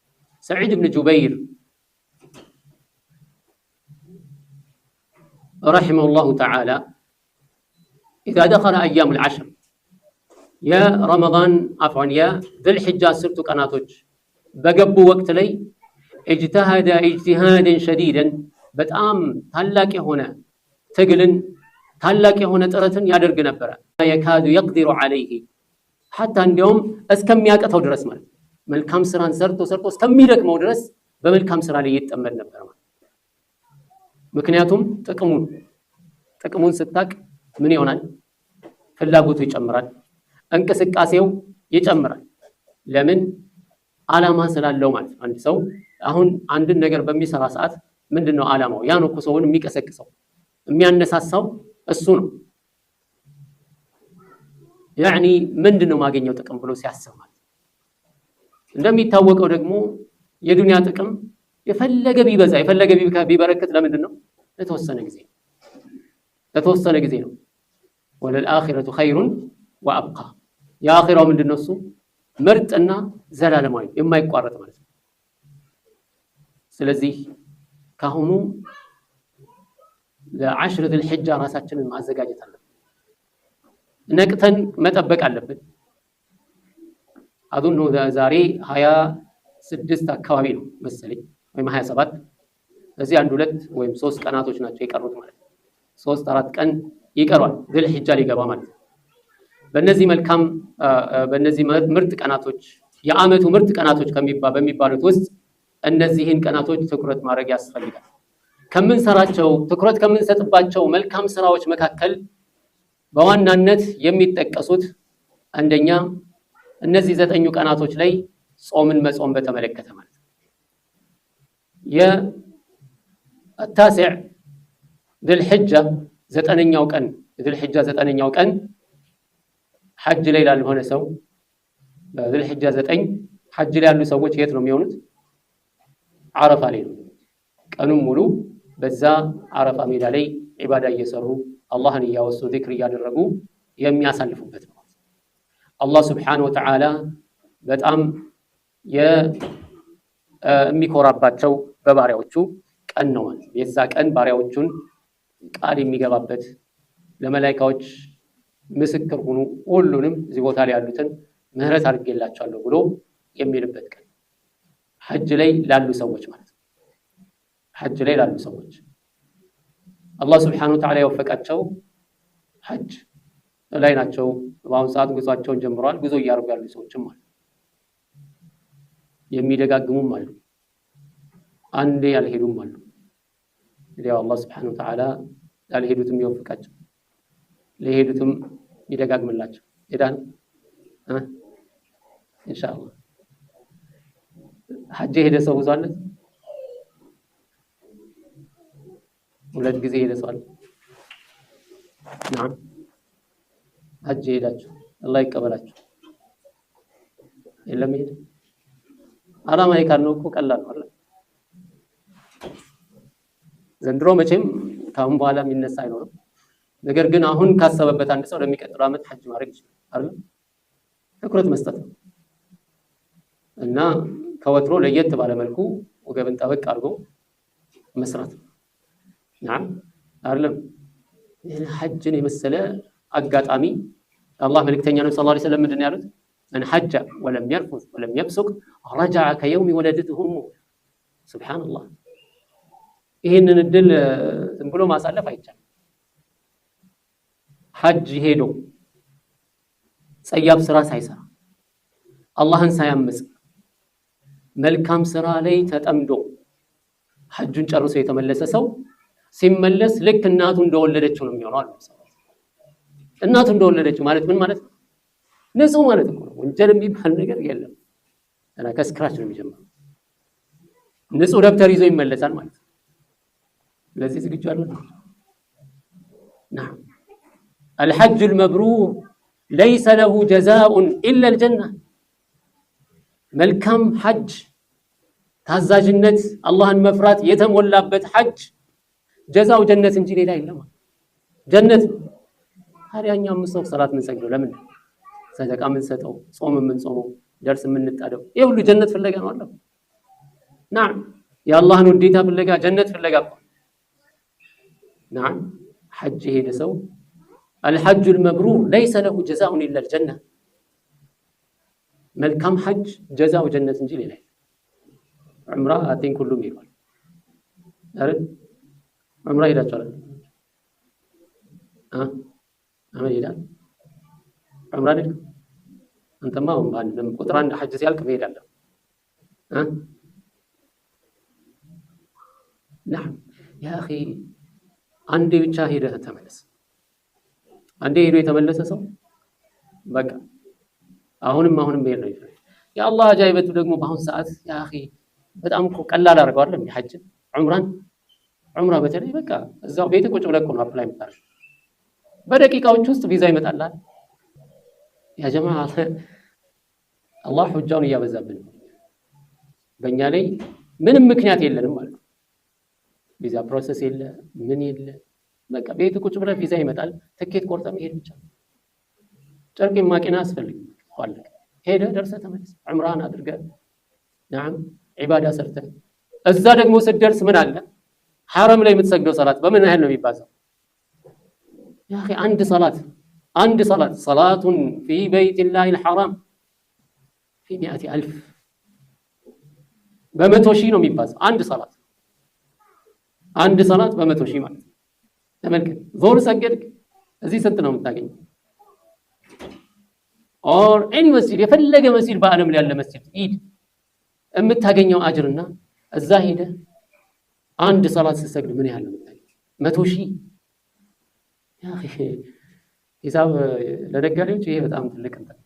ሰዒድ ብን ጁበይር ረሒመሁላሁ ተዓላ ኢዛ ደኸለ አያሙል ዐሽር የረመዳን አፍዋን የዙልሒጃ 10ቱ ቀናቶች በገቡ ወቅት ላይ እጅተሃደ ኢጅቲሃደን ሸዲደን በጣም ታላቅ የሆነ ትግልን ታላቅ የሆነ ጥረትን ያደርግ ነበረ። የካዱ የቅዲሩ ዐለይሂ ሐታ እንዲያውም እስከሚያቅተው ድረስ ማለት መልካም ስራን ሰርቶ እስከሚደክመው ድረስ በመልካም ስራ ላይ ይጠመድ ነበር ማለት። ምክንያቱም ጥቅሙን ስታቅ ምን ይሆናል? ፍላጎቱ ይጨምራል፣ እንቅስቃሴው ይጨምራል። ለምን? ዓላማ ስላለው ማለት ነው። አንድ ሰው አሁን አንድን ነገር በሚሰራ ሰዓት ምንድነው ዓላማው? ያ ነው እኮ ሰውን የሚቀሰቅሰው የሚያነሳሳው እሱ ነው። ያኒ ምንድነው ማገኘው ጥቅም ብሎ ሲያስብ ማለት። እንደሚታወቀው ደግሞ የዱንያ ጥቅም የፈለገ ቢበዛ የፈለገ ቢበረከት ለምንድን ነው? ለተወሰነ ጊዜ ነው። ወለልአኺረቱ ኸይሩን ወአብቃ የአኺራው ምንድነው? እሱ ምርጥና ዘላለማዊ የማይቋረጥ ማለት ነው። ስለዚህ ካሁኑ ለዐሽር ዙልሒጃ ራሳችንን ማዘጋጀት አለብን። ነቅተን መጠበቅ አለብን። አዱኑ ዛሬ 26 አካባቢ ነው መሰለኝ ወይም 27። ስለዚህ 1 2 ወይም 3 ቀናቶች ናቸው የቀሩት ማለት ነው። 3-4 ቀን ይቀሯል ዙልሒጃ ሊገባ ማለት ነው። በእነዚህ ምርጥ ቀናቶች የዓመቱ ምርጥ ቀናቶች በሚባሉት ውስጥ እነዚህን ቀናቶች ትኩረት ማድረግ ያስፈልጋል። ከምንሰራቸው ትኩረት ከምንሰጥባቸው መልካም ስራዎች መካከል በዋናነት የሚጠቀሱት አንደኛ እነዚህ 9 ቀናቶች ላይ ጾምን መጾም በተመለከተ ማለት ነው። የታሲዕ ዙልሒጃ 9ኛው ቀን ዙልሒጃ 9ኛው ቀን ሐጅ ላይ ላልሆነ ሰው በዙልሒጃ 9 ሐጅ ላይ ያሉ ሰዎች የት ነው የሚሆኑት? ዓረፋ ላይ ነው። ቀኑን ሙሉ በዛ ዓረፋ ሜዳ ላይ ዒባዳ እየሰሩ አላህን እያወሱ ዚክር እያደረጉ የሚያሳልፉበት ነው። አላህ ሱብሓነሁ ወተዓላ በጣም የሚኮራባቸው በባሪያዎቹ ቀን ነው ማለት። የዛ ቀን ባሪያዎቹን ቃል የሚገባበት ለመላኢካዎች ምስክር ሁኑ ሁሉንም እዚህ ቦታ ላይ ያሉትን ምህረት አድርጌላቸዋለሁ ብሎ የሚልበት ቀን ሐጅ ላይ ላሉ ሰዎች ማለት ነው። ሐጅ ላይ ላሉ ሰዎች አላህ ሱብሓነሁ ወተዓላ የወፈቃቸው ሐጅ ላይ ናቸው። በአሁኑ ሰዓት ጉዟቸውን ጀምረዋል። ጉዞ እያደረጉ ያሉ ሰዎችም አሉ፣ የሚደጋግሙም አሉ፣ አንዴ ያልሄዱም አሉ። እንግዲህ አላህ ሱብሓነሁ ወተዓላ ያልሄዱትም ይወፍቃቸው፣ ለሄዱትም ይደጋግምላቸው። ሄዳን ኢንሻአላህ ሐጅ ሄደ ሰው ጉዞ አለ 2 ጊዜ ሄደ ሰው አለ። ናም ሐጅ ሄዳችሁ አላህ ይቀበላችሁ። የለም ሄደ ዓላማ ይካልነው እኮ ቀላል ነው አይደል? ዘንድሮ መቼም ካሁን በኋላ የሚነሳ አይኖርም። ነገር ግን አሁን ካሰበበት አንድ ሰው ለሚቀጥለው ዓመት ሐጅ ማድረግ ይችላል አይደል? ትኩረት መስጠት ነው እና ከወትሮ ለየት ባለ መልኩ ወገብን ጠበቅ አድርጎ መስራት ነው። ናም አይደለም? ሐጅን የመሰለ አጋጣሚ አላህ መልእክተኛ ነው ሰለላሁ ዐለይሂ ወሰለም ምንድን ነው ያሉት? መን ሐጀ ወለም የርፉዝ ወለም የፍሱቅ ረጀዐ ከየውሚ ወለደትሁ ኡሙሁ። ሱብሓነላህ። ይህንን እድል ዝም ብሎ ማሳለፍ አይቻልም። ሐጅ ሄዶ ጸያፍ ስራ ሳይሰራ አላህን ሳያምጽ መልካም ስራ ላይ ተጠምዶ ሐጁን ጨርሶ የተመለሰ ሰው ሲመለስ ልክ እናቱ እንደወለደችው ነው የሚሆነው አሉ። እናቱ እንደወለደችው ማለት ምን ማለት ነው? ንጹህ ማለት ነው። ወንጀል የሚባል ነገር የለም። እና ከስክራች ነው የሚጀምረው። ንጹህ ደብተር ይዞ ይመለሳል ማለት ነው። ለዚህ ዝግጁ አይደለም። الحج المبرور ليس له جزاء إلا الجنة መልካም ሐጅ ታዛዥነት አላህን መፍራት የተሞላበት ሐጅ ጀዛው ጀነት እንጂ ሌላ የለም ጀነት ታዲያኛ ምሰው ሰላት ምን ሰግደው ለምን ሰደቃ ምን ሰጠው ጾም ምን ጾመው ደርስ ምን እንጣደው ይሄ ሁሉ ጀነት ፍለጋ ነው አለው نعم የአላህን ውዴታ ፍለጋ ጀነት ፍለጋ نعم حج ሄደ ሰው الحج المبرور ليس له جزاء إلا الجنة መልካም ሐጅ ጀዛው ጀነት እንጂ ሌላ ዑምራ አቲን ሁሉም ይሏል አይደል ዑምራ ሄዳችኋል ይላል ዑምራ አይደል አንተማ ማንም ቁጥር አንድ ሐጅ ሲያልቅ መሄዳለህ نعم يا أخي አንዴ ብቻ ሄደህ ተመለስ አንዴ ሄዶ የተመለሰ ሰው በቃ አሁንም መሄድ ነው ይፈልግ የአላህ አጃይበቱ ደግሞ በአሁን ሰዓት ያ أخي በጣም ቀላል አድርገው አይደለም የሐጅ ዑምራ በተለይ በቃ እዛው ቤት ቁጭ ብለህ ነው አፕላይ የምታደርገው በደቂቃዎች ውስጥ ቪዛ ይመጣልሃል ያ ጀማዓ አላህ ሁጃውን እያበዛብን በእኛ ላይ ምንም ምክንያት የለንም ማለት ነው ቪዛ ፕሮሰስ የለ ምን የለ በቃ ቤት ቁጭ ብለህ ቪዛ ይመጣል ትኬት ቆርጠህ መሄድ ብቻ ጨርቅ ማቂና አስፈልግ ኋለክ ሄደ ደርሰህ ተመለስ ዑምራን አድርገህ نعم ዒባዳ ሰርተህ እዛ ደግሞ ስትደርስ ምን አለ ሐረም ላይ የምትሰግደው ሰላት በምን ያህል ነው የሚባዛው يا اخي عند صلاة في بيت الله الحرام في 100,000 በመቶ ሺህ ነው የሚባዛው አንድ ሰላት በመቶ ሺህ ማለት ተመልከት ዞር ሰገድክ እዚህ ስንት ነው የምታገኘው or any መስጂድ የፈለገ መስጂድ በአለም ላይ ያለ መስጂድ ኢድ የምታገኘው አጅርና እዛ ሄደ አንድ ሰላት ስትሰግድ ምን ያህል ነው የምታገኘው 100,000 ያ اخي ሂሳብ ለነጋዴዎች ይሄ በጣም ትልቅ እንትን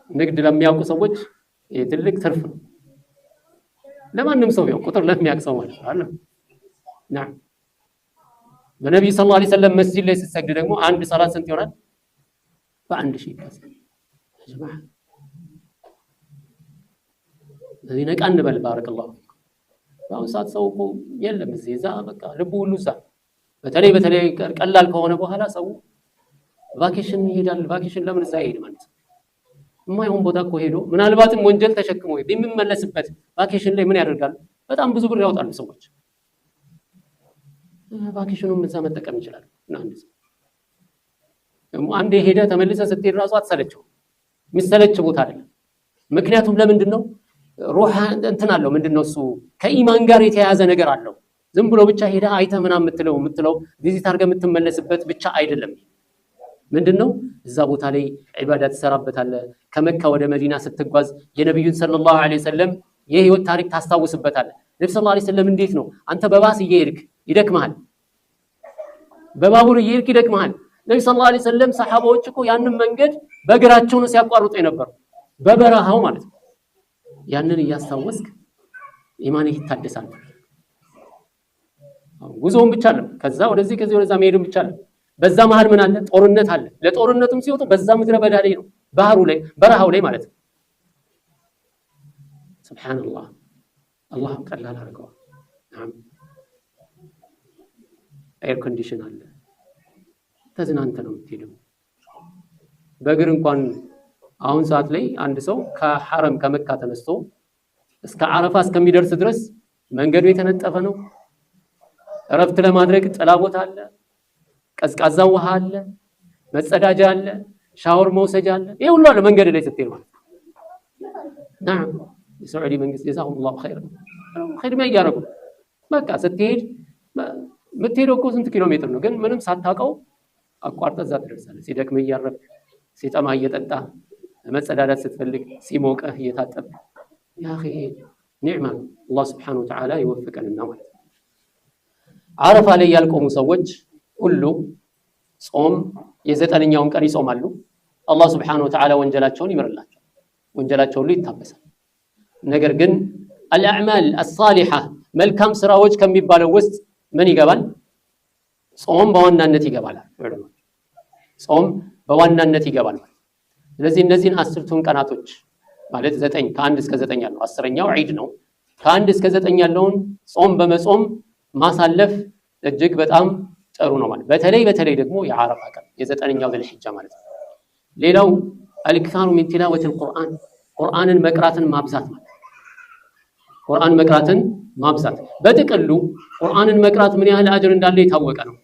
ንግድ ለሚያውቁ ሰዎች ይሄ ትልቅ ትርፍ ነው ለማንም ሰው ቢሆን ቁጥር ለሚያውቀው ማለት ነው نعم በነብዩ ሰለላሁ ዐለይሂ ወሰለም መስጂድ ላይ ስትሰግድ ደግሞ አንድ ሰላት ስንት ይሆናል በአንድ ሺህ ጀማዓ ለዚህ ነቃ እንበል ባረከላሁ አሁን ሰዓት ሰው የለም እዚህ እዛ በቃ ልቡ ሁሉ እዛ በተለይ ቀላል ከሆነ በኋላ ሰው ቫኬሽን ይሄዳል ቫኬሽን ለምን እዛ ይሄድ ማለት የማይሆን ቦታ እኮ ሄዶ ምናልባትም ወንጀል ተሸክሞ የሚመለስበት ቫኬሽን ላይ ምን ያደርጋሉ በጣም ብዙ ብር ያወጣሉ ሰዎች ቫኬሽኑን እዛ መጠቀም ይችላል እና አንዴ ሄደ ተመልሰ ስትሄድ ራሱ አትሰለቸው የሚሰለች ቦታ አይደለም ምክንያቱም ለምንድን ነው ሩህ እንትን አለው ምንድነው እሱ ከኢማን ጋር የተያያዘ ነገር አለው ዝም ብሎ ብቻ ሄዳ አይተ ምናምን የምትለው ቪዚት አድርገህ የምትመለስበት ብቻ አይደለም ምንድነው እዛ ቦታ ላይ ዒባዳ ተሰራበታለህ ከመካ ወደ መዲና ስትጓዝ የነብዩን ሰለላሁ ዐለይሂ ወሰለም የህይወት ታሪክ ታስታውስበታለህ ነብዩ ሰለላሁ ዐለይሂ ወሰለም እንዴት ነው አንተ በባስ እየሄድክ ይደክማል በባቡር እየሄድክ ይደክማል ነብዩ ሰለላሁ ዐለይሂ ወሰለም ሰሃባዎች እኮ ያንን መንገድ በእግራቸው ነው ሲያቋርጡ የነበሩ በበረሃው ማለት ነው ያንን እያስታወስክ ኢማንህ ይታደሳል ጉዞውን ብቻ አይደለም ከዛ ወደዚህ ከዚህ ወደዛ መሄድም ብቻ አይደለም በዛ መሃል ምን አለ ጦርነት አለ ለጦርነቱም ሲወጡ በዛ ምድረ በዳ ላይ ነው ባህሩ ላይ በረሃው ላይ ማለት ነው ሱብሃንአላህ አላህ ቀላል አድርገው ኤር ኮንዲሽን አለ ተዝናንተ ነው የምትሄደው በእግር እንኳን አሁን ሰዓት ላይ አንድ ሰው ከሐረም ከመካ ተነስቶ እስከ አረፋ እስከሚደርስ ድረስ መንገዱ የተነጠፈ ነው እረፍት ለማድረግ ጥላ ቦታ አለ ቀዝቃዛ ውሃ አለ መጸዳጃ አለ ሻወር መውሰጃ አለ ይሄ ሁሉ አለ መንገድ ላይ ስትሄድ ማለት نعم የሳዑዲ መንግስት جزاهم الله خير خدمه እያደረጉ በቃ ስትሄድ የምትሄደው እኮ ስንት ኪሎ ሜትር ነው ግን ምንም ሳታውቀው አቋርጠህ እዛ ትደርሳለህ ሲደክም እያረፍክ ሲጠማ እየጠጣ መጸዳዳት ስትፈልግ ሲሞቀህ እየታጠብ ያ اخي ኒዕማ አላህ Subhanahu Wa Ta'ala ይወፍቀንና ማለት አረፋ ላይ ያልቆሙ ሰዎች ሁሉ ጾም የዘጠነኛውን ቀን ይጾማሉ አላህ Subhanahu Wa Ta'ala ወንጀላቸውን ይምርላቸው ወንጀላቸው ሁሉ ይታበሳል ነገር ግን الأعمال الصالحة መልካም ስራዎች ከሚባለው ውስጥ ምን ይገባል ጾም በዋናነት ይገባል። ጾም በዋናነት ይገባል። ስለዚህ እነዚህን 10ቱን ቀናቶች ማለት 9 ከ1 እስከ 9 ያለው 10ኛው ዒድ ነው። ከ1 እስከ 9 ያለውን ጾም በመጾም ማሳለፍ እጅግ በጣም ጥሩ ነው ማለት። በተለይ ደግሞ የዓረፋ ቀን የ9ኛው ዘልሂጃ ማለት ነው። ሌላው አልክታሩ ሚን ቲላወቲል ቁርአን ቁርአንን መቅራትን ማብዛት ማለት። ቁርአን መቅራትን ማብዛት በጥቅሉ ቁርአንን መቅራት ምን ያህል አጅር እንዳለ የታወቀ ነው።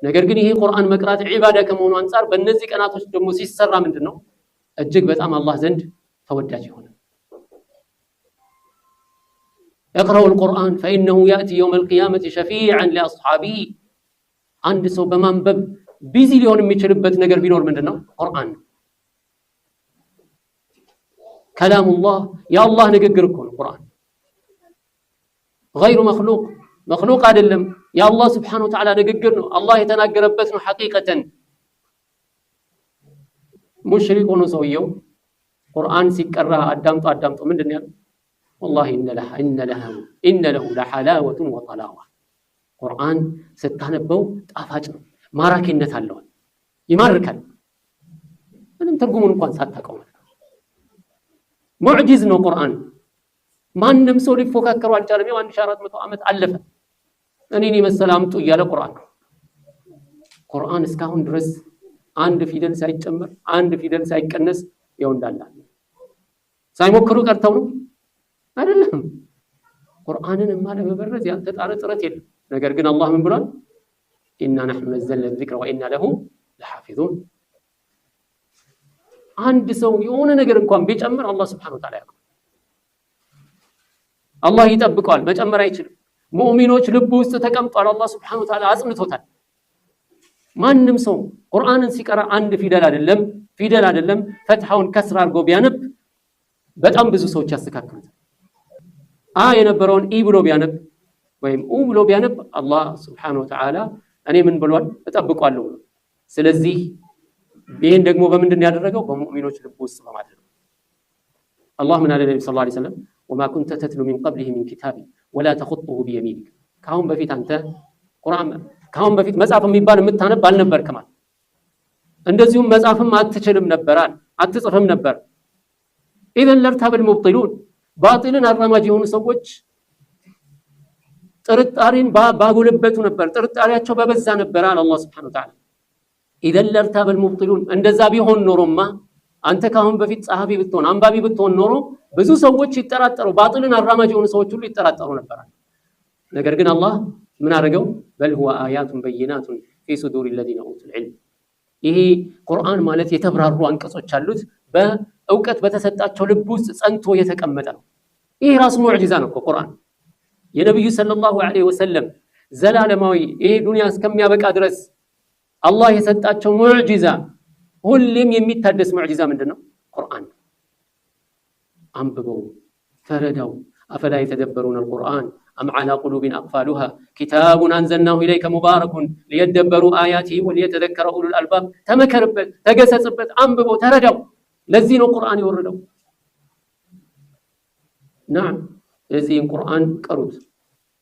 ነገር ግን ይሄ ቁርአን መቅራት ዒባዳ ከመሆኑ አንፃር በእነዚህ ቀናቶች ደግሞ ሲሰራ ምንድነው እጅግ በጣም አላህ ዘንድ ተወዳጅ ይሆናል። اقرأوا القرآن فإنه يأتي يوم القيامة شفيعا لأصحابه አንድ ሰው በማንበብ ቢዚ ሊሆን የሚችልበት ነገር ቢኖር ምንድነው ቁርአን ከላሙላህ የአላህ ንግግር እኮ ነው ቁርአን غير مخلوق አይደለም የአላህ Subhanahu Wa Ta'ala ንግግር ነው አላህ የተናገረበት ነው ሐቂቀተን ሙሽሪክ ሆኖ ሰውየው ቁርአን ሲቀራ አዳምጦ ምንድነው ያለው والله إن له لحلاوة وطلاوة ቁርአን ስታነበው ጣፋጭ ነው ማራኪነት አለው ይማርካል ምንም ትርጉሙን እንኳን ሳታውቀው ሙዕጂዝ ነው ቁርአን ማንንም ሰው ሊፎካከሩ አልቻለም 1400 ዓመት አለፈ እኔን የመሰለ አምጡ እያለ ቁርአን እስካሁን ድረስ አንድ ፊደል ሳይጨመር አንድ ፊደል ሳይቀነስ ያው እንዳለ ሳይሞክሩ ቀርተው ነው አይደለም ቁርአንን ማለበረዝ ያልተጣረ ጥረት የለም ነገር ግን አላህ ምን ብሏል ኢና ነሕኑ ነዘልነ الذክረ ወኢና ለሁ ለሐፊዙን አንድ ሰው የሆነ ነገር እንኳን ቢጨምር አላህ Subhanahu Wa Ta'ala ያውቃል አላህ ይጠብቀዋል መጨመር አይችልም ሙእሚኖች ልብ ውስጥ ተቀምጧል አላህ Subhanahu Wa Ta'ala አጽንቶታል ማንንም ሰው ቁርአንን ሲቀራ አንድ ፊደል አይደለም ፈትሐውን ከስራ አድርጎ ቢያነብ በጣም ብዙ ሰዎች ያስተካክሉታል የነበረውን ብሎ ቢያነብ ወይም ብሎ ቢያነብ አላህ Subhanahu Wa Ta'ala እኔ ምን ብሏል እጠብቀዋለሁ ስለዚህ ይሄን ደግሞ በምንድን ያደረገው በሙእሚኖች ልብ ውስጥ በማድረግ አላህ ምን አለ ነብዩ ሰለላሁ ዐለይሂ ወሰለም وما كنت تتلو من قبله من كتاب ولا تخطه بيمينك ካሁን በፊት አንተ ቁርአን ካሁን በፊት መጽሐፍ የሚባል የምታነብ አልነበርክም እንደዚሁም መጽሐፍም አትችልም ነበር አትጽፍም ነበር ኢዘን ለርታበል ሙብጢሉን ባጢልን አራማጅ የሆኑ ሰዎች ጥርጣሬን ባጎለበቱ ነበር ጥርጣሬያቸው በበዛ ነበር አለ አላህ Subhanahu Wa Ta'ala ኢዘን ለርታበል ሙብጢሉን እንደዛ ቢሆን ኖሮማ አንተ ካሁን በፊት ጸሐፊ ብትሆን አንባቢ ብትሆን ኖሮ ብዙ ሰዎች ይጠራጠሩ ባጢልን አራማጅ የሆኑ ሰዎች ሁሉ ይጠራጠሩ ነበር ነገር ግን አላህ ምን አደረገው በል هو آيات بينات في صدور الذين اوتوا العلم ይሄ ቁርአን ማለት የተብራሩ አንቀጾች አሉት በእውቀት በተሰጣቸው ልብ ውስጥ ጸንቶ የተቀመጠ ነው ይሄ ራሱ ሙዕጂዛ ነው ቁርአን የነብዩ ሰለላሁ ዐለይሂ ወሰለም ዘላለማዊ ይሄ ዱንያ እስከሚያበቃ ድረስ አላህ የሰጣቸው ሙዕጂዛ ሁሌም የሚታደስ ሙዕጂዛ ምንድነው ቁርአን አንብበው ተረዳው አፈላ የተደበሩን القرآن أم على قلوب أقفالها كتاب أنزلناه إليك مبارك ليدبروا آياته وليتذكر أولو الألباب تمكربت تجسسبت أنببوا ترجوا لذين القرآن يوردوا نعم لذين القرآن قروت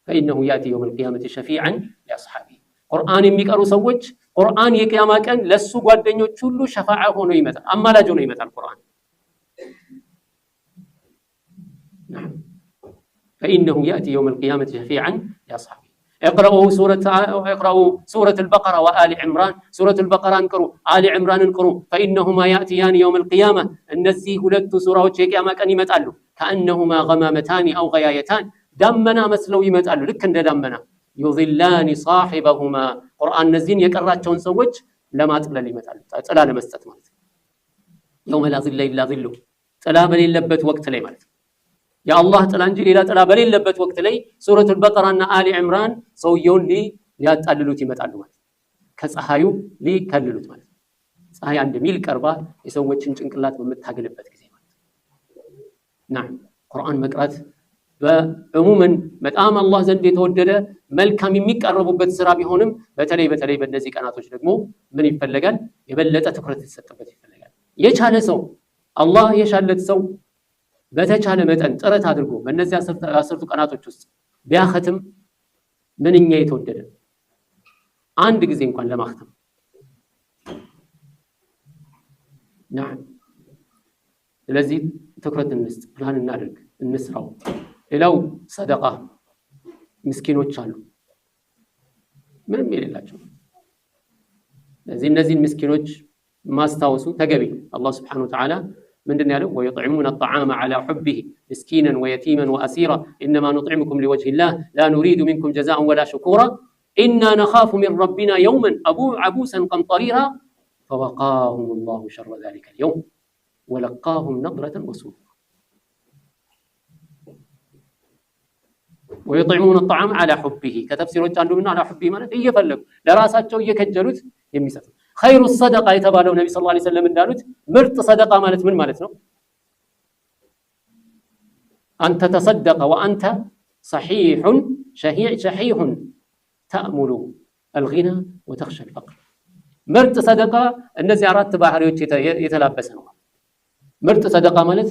فإنه يأتي يوم القيامة شفيعا لأصحابه قرآن يمكروا سوج قرآن يقياما كان لسو قدنيو كله شفاعة هنا يمتى أما لا جون يمتى القرآن نعم فإنه يأتي يوم القيامة شفيعا لأصحابه اقرأوا سورة البقرة وآل عمران سورة البقرة انقروا آل عمران انقروا فإنهما يأتيان يوم القيامة النزيه لد سورة وشيكي أما كان يمتألو كأنهما غمامتان أو غيايتان دمنا مسلو يمتألو لك اند دمنا يظلان صاحبهما قرآن نزين يقرأتشون سوج لما تقلل يمتألو تلا لمستت مالت يوم لا ظل إلا ظله تلا بل لبت وقت لي مالت يا الله تعالى انجي لا تعالى بل لبت وقت لي سورة البقرة ان آل عمران سويون لي ሊያጣልሉት ይመጣሉ ማለት ከፀሐዩ ሊከልሉት ማለት ፀሐይ አንድ ሚል ቀርባ የሰዎችን ጭንቅላት በመታገልበት ጊዜ ማለት نعم ቁርአን መቅራት በዕሙመን በጣም አላህ ዘንድ የተወደደ መልካም የሚቀርቡበት ስራ ቢሆንም በተለይ በእነዚህ ቀናቶች ደግሞ ምን ይፈልጋል የበለጠ ትኩረት ይሰጥበት ይፈልጋል የቻለ ሰው አላህ የሻለት ሰው በተቻለ መጠን ጥረት አድርጎ በእነዚህ 10 ቀናቶች ውስጥ ቢያختም ምንኛ የተወደደ አንድ ጊዜ እንኳን ለማክተም نعم ስለዚህ ትኩረት እንስጥ ፕላን እናድርግ እንስራው ሌላው ሰደቃ ምስኪኖች አሉ ምንም የሌላቸው ስለዚህ እነዚህን ምስኪኖች ማስታወሱ ተገቢ አላህ Subhanahu Wa Ta'ala ምንድን ያለው ويطعمون الطعام على حبه مسكينا ويتيما واسيرا انما نطعمكم لوجه الله لا نريد منكم جزاء ولا شكورا انا نخاف من ربنا يوما عبوسا قمطريرا فوقاهم الله شر ذلك اليوم ولقاهم نظرة وسرورا ويطعمون الطعام على حبه كتفسيروች አንዱ ምን على حبه ማለት እየፈለጉ ለራሳቸው እየከጀሉት የሚሰጡ خير الصدقه የተባለው ነብዩ ሰለላሁ ዐለይሂ ወሰለም እንዳሉት ምርጥ ሰደቃ ማለት ምን ማለት ነው አንተ تصدق وانت صحيح شحيح تأمل الغنى وتخشى الفقر ምርጥ ሰደቃ እነዚህ አራት ባህሪዎች የተላበሰ ነው ምርጥ ሰደቃ ማለት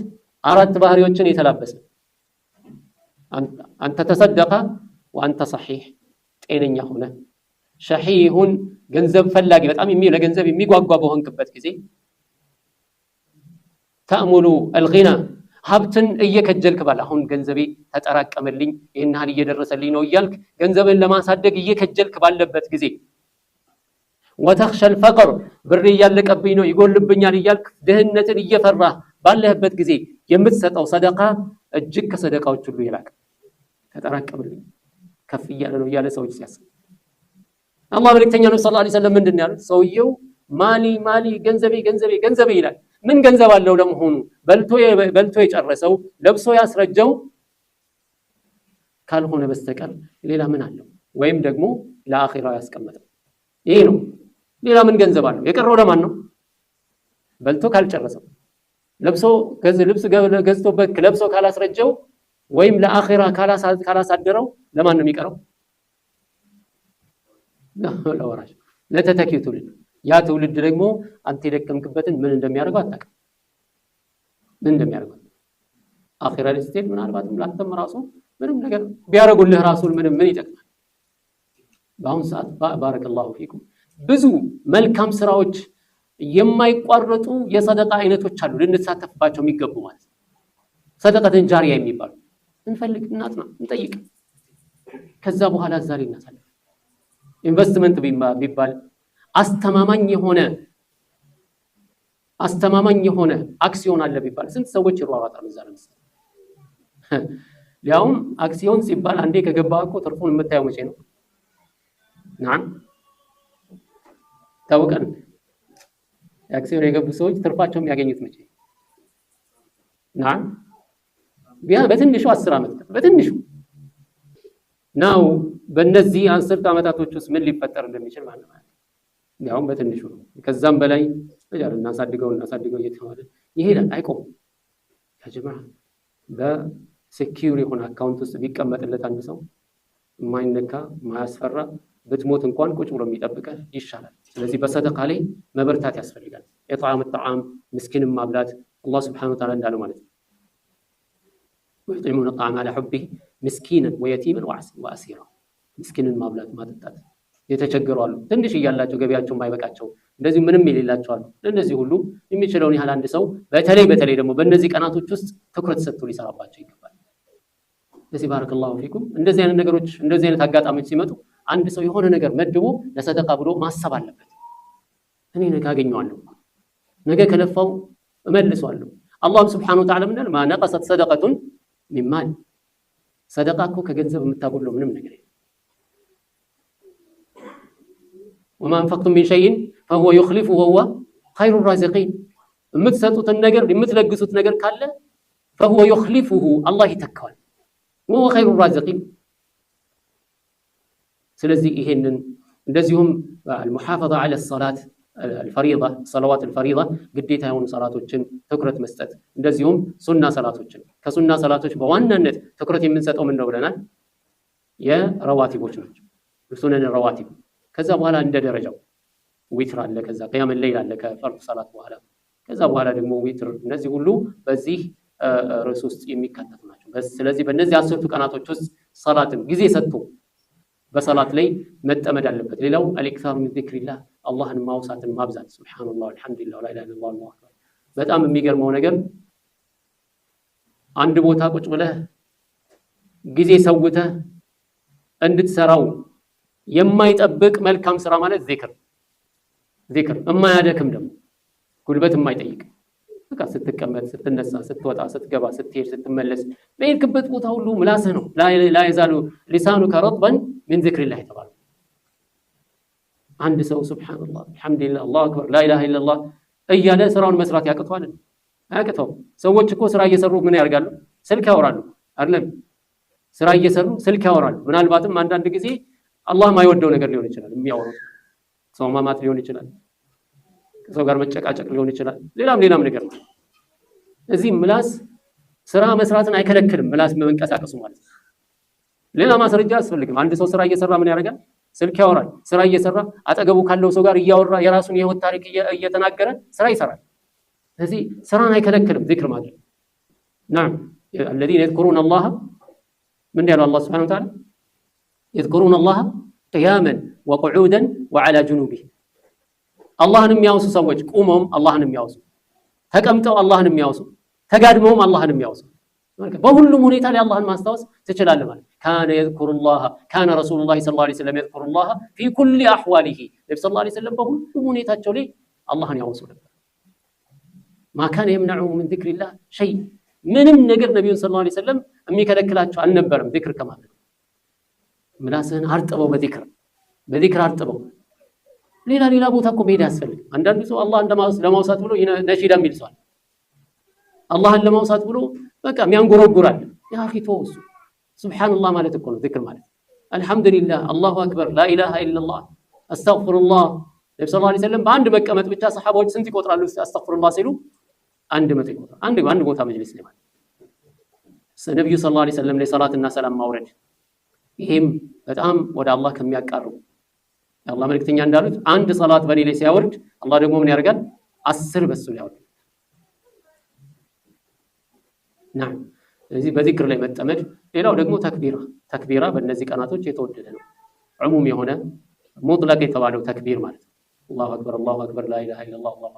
አራት ባህሪዎችን የተላበሰ አንተ تصدق وانت صحيح ጤነኛ ሆነ شحيح ገንዘብ ፈላጊ በጣም ለገንዘብ የሚጓጓ በሆንክበት ጊዜ ተأمل الغنى ሀብትን እየከጀልክ ባለ አሁን ገንዘቤ ተጠራቀመልኝ ይሄን ያህል እየደረሰልኝ ነው እያልክ ገንዘብን ለማሳደግ እየከጀልክ ባለበት ጊዜ وتخشى الفقر ብር እያለቀብኝ ነው ይጎልብኛል እያልክ ድህነትን እየፈራህ ባለህበት ጊዜ የምትሰጠው ሰደቃ እጅግ ከሰደቃዎች ሁሉ ይላቅ ተጠራቀመልኝ ከፍ እያለ ነው ያለ ሰዎች ሲያስብ አላህ መልእክተኛ ነው ሰለላሁ ዐለይሂ ወሰለም ምንድን ያሉት ሰውየው ማሊ ገንዘቤ ይላል ምን ገንዘብ አለው ለመሆኑ በልቶ የጨረሰው ለብሶ ያስረጀው ካልሆነ በስተቀር ሌላ ምን አለው ወይም ደግሞ ለአኺራው ያስቀመጠው ይሄ ነው ሌላ ምን ገንዘብ አለው የቀረው ለማን ነው በልቶ ካልጨረሰው ለብሶ ልብስ ገዝቶበት ለብሶ ካላስረጀው ወይም ለአኺራ ካላሳደረው ለማን ነው የሚቀረው ለወራሽ ለተተኪው ትውልድ ያ ትውልድ ደግሞ አንተ የደከምክበትን ምን እንደሚያደርገው አታውቅም ምን እንደሚያደርገው አኺራ ለስቴት ምናልባትም ላንተም ራሱ ምንም ነገር ቢያረጉልህ ራሱን ምን ይጠቅማል በአሁን ሰዓት ባረከላሁ ፊኩም ብዙ መልካም ስራዎች የማይቋረጡ የሰደቃ አይነቶች አሉ ልንሳተፍባቸው የሚገቡ ማለት ሰደቃተን ጃሪያ የሚባሉ እንፈልግ እናጥና እንጠይቅ ከዛ በኋላ ዛሬ እናሳልፍ ኢንቨስትመንት ቢባል አስተማማኝ የሆነ አክሲዮን አለ ቢባል ስንት ሰዎች ይሯሯጣሉ እዛ ለምሳሌ ያውም አክሲዮን ሲባል አንዴ ከገባህኮ ትርፉን የምታየው መቼ ነው نعم ታውቀን አክሲዮን የገቡ ሰዎች ትርፋቸው የሚያገኙት መቼ نعم በትንሹ 10 ዓመት በትንሹ ነው በእነዚህ 10 ዓመታቶች ውስጥ ምን ሊፈጠር እንደሚችል ማለት ነው ያውም በትንሹ ነው ከዛም በላይ እናሳድገው እየተባለ ይሄዳል አይቆም ያጀማዓ በሴኩሪቲ የሆነ አካውንት ውስጥ ቢቀመጥለት አንድ ሰው ማይነካ ማያስፈራ ብትሞት እንኳን ቁጭ ብሎ የሚጠብቀህ ይሻላል ስለዚህ በሰደቃ ላይ መበርታት ያስፈልጋል ኢጥዓም الطعام ምስኪንን ማብላት አላህ Subhanahu Wa Ta'ala እንዳለው ማለት ነው ويطعمون الطعام على حبه مسكينا ويتيما واسيرا ምስኪንን ማብላት ማጠጣት የተቸገሩ አሉ ትንሽ ይያላቸው ገቢያቸው ማይበቃቸው እንደዚህ ምንም የሌላቸው አሉ ለነዚህ ሁሉ የሚችለውን ያህል አንድ ሰው በተለይ ደግሞ በእነዚህ ቀናቶች ውስጥ ትኩረት ሰጥቶ ሊሰራባቸው ይገባል ስለዚህ ባረከላሁ ፊኩም እንደዚህ አይነት ነገሮች እንደዚህ አይነት አጋጣሚዎች ሲመጡ አንድ ሰው የሆነ ነገር መድቦ ለሰደቃ ብሎ ማሰብ አለበት እኔ ነገ አገኘዋለሁ ነገ ከለፋው እመልሰዋለሁ አላህ Subhanahu Wa Ta'ala ምንድነው ما نقصت صدقه من مال ሰደቃ እኮ ከገንዘብ የምታጎለው ምንም ነገር የለም وما انفقتم من شيء فهو يخلفه وهو خير الرازقين የምትሰጡት ነገር የምትለግሱት ነገር ካለ فهو يخلفه الله ይተካዋል وهو خير الرازقين ስለዚህ ይሄንን እንደዚሁም المحافظه على الصلاه الفريضه صلوات الفريضه ግዴታ የሆኑ ሰላቶችን ትኩረት መስጠት እንደዚሁም ሱና ሰላቶችን ከሱና ሰላቶች በዋናነት ትኩረት የምንሰጠው ምን ነው ብለናል የረዋቲቦች ናቸው ሱነን ረዋቲብ ከዛ በኋላ እንደ ደረጃው ዊትር አለ ከዛ ቂያም الليل አለ ከፈርድ ሰላት በኋላ ከዛ በኋላ ደግሞ ዊትር እነዚህ ሁሉ በዚህ ርዕስ ውስጥ የሚካተቱ ናቸው ስለዚህ በእነዚህ 10 ቀናቶች ውስጥ ሰላትን ጊዜ ሰጥቶ በሰላት ላይ መጠመድ አለበት። ሌላው አልኢክታሩ ሚን ዚክሪላህ አላህን ማውሳትን ማብዛት። ሱብሃንአላህ አልሐምዱሊላህ ወላ ኢላሃ ኢለላህ አላሁ አክበር። በጣም የሚገርመው ነገር አንድ ቦታ ቁጭ ብለህ ጊዜ ሰውተህ እንድትሰራው የማይጠብቅ መልካም ስራ ማለት ዚክር የማያደክም ደግሞ ጉልበት የማይጠይቅ በቃ ስትቀመጥ፣ ስትነሳ፣ ስትወጣ፣ ስትገባ፣ ስትሄድ፣ ስትመለስ በየክበት ቦታ ሁሉ ምላስህ ነው ላ የዛሉ ሊሳኑከ ረጥበን ሚን ዚክሪላህ የተባለው። አንድ ሰው ሱብሃንአላህ አልሐምዱሊላህ አላሁ አክበር ላ ኢላሃ ኢለላህ እያለ ስራውን መስራት ያቅተዋል? አያቅተውም። ሰዎች እኮ ስራ እየሰሩ ምን ያደርጋሉ? ስልክ ያወራሉ አይደለም? ስራ እየሰሩ ስልክ ያወራሉ። ምናልባትም አንዳንድ ጊዜ አላህ ማይወደው ነገር ሊሆን ይችላል የሚያወሩት። ሰው ማማት ሊሆን ይችላል፣ ከሰው ጋር መጨቃጨቅ ሊሆን ይችላል፣ ሌላም ነገር ነው። እዚህ ምላስ ስራ መስራትን አይከለክልም፣ ምላስ መንቀሳቀሱ ማለት ነው። ሌላ ማስረጃ አያስፈልግም። አንድ ሰው ስራ እየሰራ ምን ያደርጋል? ስልክ ያወራል። ስራ እየሰራ አጠገቡ ካለው ሰው ጋር እያወራ የራሱን የህይወት ታሪክ እየተናገረ ስራ ይሰራል። ስለዚህ ስራን አይከለክልም ዚክር ማድረግ። نعم الذين يذكرون الله من يالله الله سبحانه وتعالى يذكرون الله قياما وقعودا وعلى جنوبهم اللهن የሚያወሱ ሰዎች ቆመውም አላህን የሚያወሱ፣ ተቀምጠው አላህን የሚያወሱ፣ ተጋድመውም አላህን የሚያወሱ በሁሉም ሁኔታ ላይ አላህን ማስታወስ ትችላለህ ማለት ካነ يذكرullah ካነ ረሱሉላህ ሰለላሁ ዐለይሂ ወሰለም يذكرullah في كل احواله ነብዩ ሰለላሁ ዐለይሂ ወሰለም በሁሉም ሁኔታቸው ላይ አላህን ያወሱ ነበር። ما كان يمنعه من ذكر الله شيء ምንም ነገር ነብዩን ሰለላሁ ዐለይሂ ወሰለም የሚከለክላቸው አልነበረም ዚክር ከማድረግ። ምላስህን አርጥበው በዚክር አርጥበው። ሌላ ቦታ እኮ መሄድ ያስፈልጋል። አንዳንዱ ሰው አላህን ለማውሳት ብሎ ነሺዳ የሚል ሰው አላህን ለማውሳት ብሎ በቃ የሚያንጎረጉራል። ያ አኺ ተወው፣ ሱብሃንአላህ ማለት እኮ ነው ዚክር ማለት። አልሐምዱሊላህ አላሁ አክበር ላ ኢላሃ ኢለላህ አስተግፊሩላህ። ነብዩ ሰለላሁ ዐለይሂ ወሰለም በአንድ መቀመጥ ብቻ ሰሃባዎች ስንት ይቆጥራሉ? አስተግፊሩላህ ሲሉ አንድ መቶ ይቆጥራል። አንድ ቦታ መጅሊስ ላይ ማለት ነብዩ ሰለላሁ ዐለይሂ ወሰለም ላይ ሰላትና ሰላም ማውረድ፣ ይሄም በጣም ወደ አላህ ከሚያቃርቡ የአላህ መልእክተኛ እንዳሉት አንድ ሰላት በኔ ላይ ሲያወርድ አላህ ደግሞ ምን ያደርጋል? 10 በሱ ላይ ያወርዳል። نعم ስለዚህ በዚክር ላይ መጠመድ። ሌላው ደግሞ ተክቢራ በእነዚህ ቀናቶች የተወደደ ነው። ዑሙም የሆነ ሙጥለቅ የተባለው ተክቢር ማለት ነው። አላሁ አክበር ላ ኢላሃ ኢለላህ አላሁ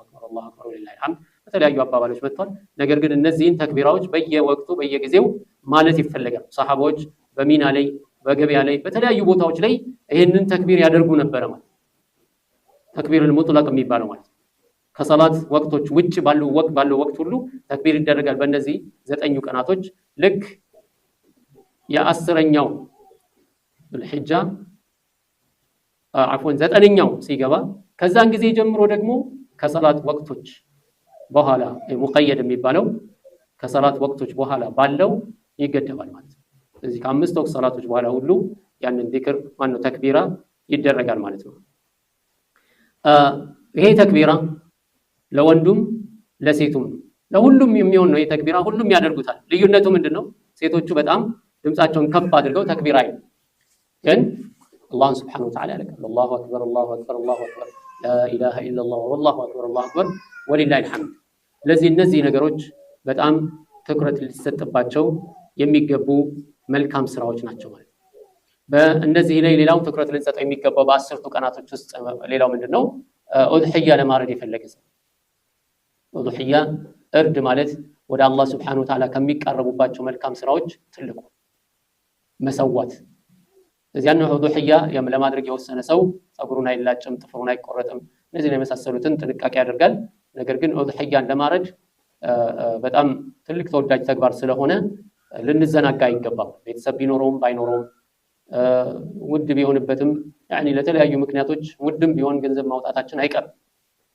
አክበር ወሊላሂል ሐምድ በተለያዩ አባባሎች መጥቷል። ነገር ግን እነዚህን ተክቢራዎች በየወቅቱ በየጊዜው ማለት ይፈልጋል። ሰሃቦች በሚና ላይ በገበያ ላይ በተለያዩ ቦታዎች ላይ ይሄንን ተክቢር ያደርጉ ነበር ማለት ተክቢሩል ሙጥለቅ የሚባለው ማለት ከሰላት ወቅቶች ውጭ ባለው ወቅት ሁሉ ተክቢር ይደረጋል። በእነዚህ 9 ቀናቶች ልክ የ10ኛው ዙልሂጃ አፍወን 9ኛው ሲገባ ከዛን ጊዜ ጀምሮ ደግሞ ከሰላት ወቅቶች በኋላ ሙቀየድ የሚባለው ከሰላት ወቅቶች በኋላ ባለው ይገደባል ማለት ነው። ስለዚህ ከ5 ወቅት ሰላቶች በኋላ ሁሉ ያንን ዚክር ተክቢራ ይደረጋል ማለት ነው። ይሄ ተክቢራ ለወንዱም ለሴቱም ለሁሉም የሚሆን ነው። ይሄ ተክቢራ ሁሉም ያደርጉታል። ልዩነቱ ምንድነው? ሴቶቹ በጣም ድምጻቸውን ከፍ አድርገው ተክቢራ አይሉ፣ ግን አላህ Subhanahu Wa Ta'ala ያለቀል አላሁ አክበር አላሁ አክበር አላሁ አክበር ላ ኢላሃ ኢለላህ ወላሁ አክበር አላሁ አክበር ወሊላሂል ሐምድ። ለዚህ እነዚህ ነገሮች በጣም ትኩረት ሊሰጥባቸው የሚገቡ መልካም ስራዎች ናቸው ማለት ነው። በእነዚህ ላይ ሌላው ትኩረት ልንሰጠው የሚገባው በ10ቱ ቀናቶች ውስጥ ሌላው ምንድነው? ኡድሂያ ለማረድ የፈለገ ሰው ኡድሂያ እርድ ማለት ወደ አላህ Subhanahu Wa Ta'ala ከሚቀርቡባቸው መልካም ስራዎች ትልቁ መሰዋት። እዚያን ኡድሂያ ለማድረግ የወሰነ ሰው ጸጉሩን አይላጭም፣ ጥፍሩን አይቆረጥም፣ እነዚህ የመሳሰሉትን ጥንቃቄ ያደርጋል። ነገር ግን ኡድሂያን ለማረድ በጣም ትልቅ ተወዳጅ ተግባር ስለሆነ ልንዘናጋ አይገባም። ቤተሰብ ቢኖረውም ባይኖረውም ውድ ቢሆንበትም ለተለያዩ ምክንያቶች ውድም ቢሆን ገንዘብ ማውጣታችን አይቀርም።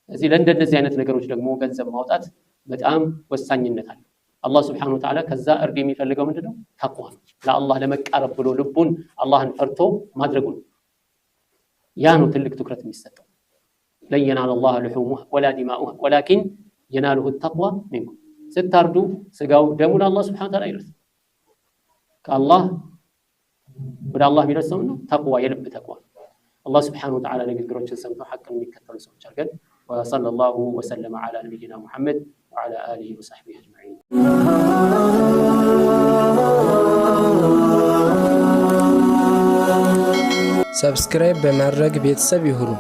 እዚህ ለእንደነዚህ አይነት ነገሮች ደግሞ ገንዘብ ማውጣት በጣም ወሳኝነት አለው። አላህ Subhanahu Wa Ta'ala ከዛ እርድ የሚፈልገው ምንድነው? ተቅዋ ነው። ለአላህ ለመቃረብ ብሎ ልቡን አላህን ፈርቶ ማድረጉ ነው። ያ ነው ትልቅ ትኩረት የሚሰጠው። ለን የናለ አላህ ልሑሙሃ ወላ ዲማኡሃ ወላኪን የናሉሁ ተቅዋ ሚንኩም። ስታርዱ ስጋው ደሙ ለአላህ Subhanahu Wa Ta'ala ይደርሳል። ከአላህ ወደ አላህ የሚደርሰው ነው ተቅዋ፣ የልብ ተቅዋ። አላህ Subhanahu Wa Ta'ala ንግግሮችን ሰምተው ሐቅን የሚከተሉ ሰዎች አድርገን وصلى الله وسلم على نبينا محمد وعلى آله وصحبه أجمعين. ሰብስክራይብ በማድረግ ቤተሰብ ይሁኑ።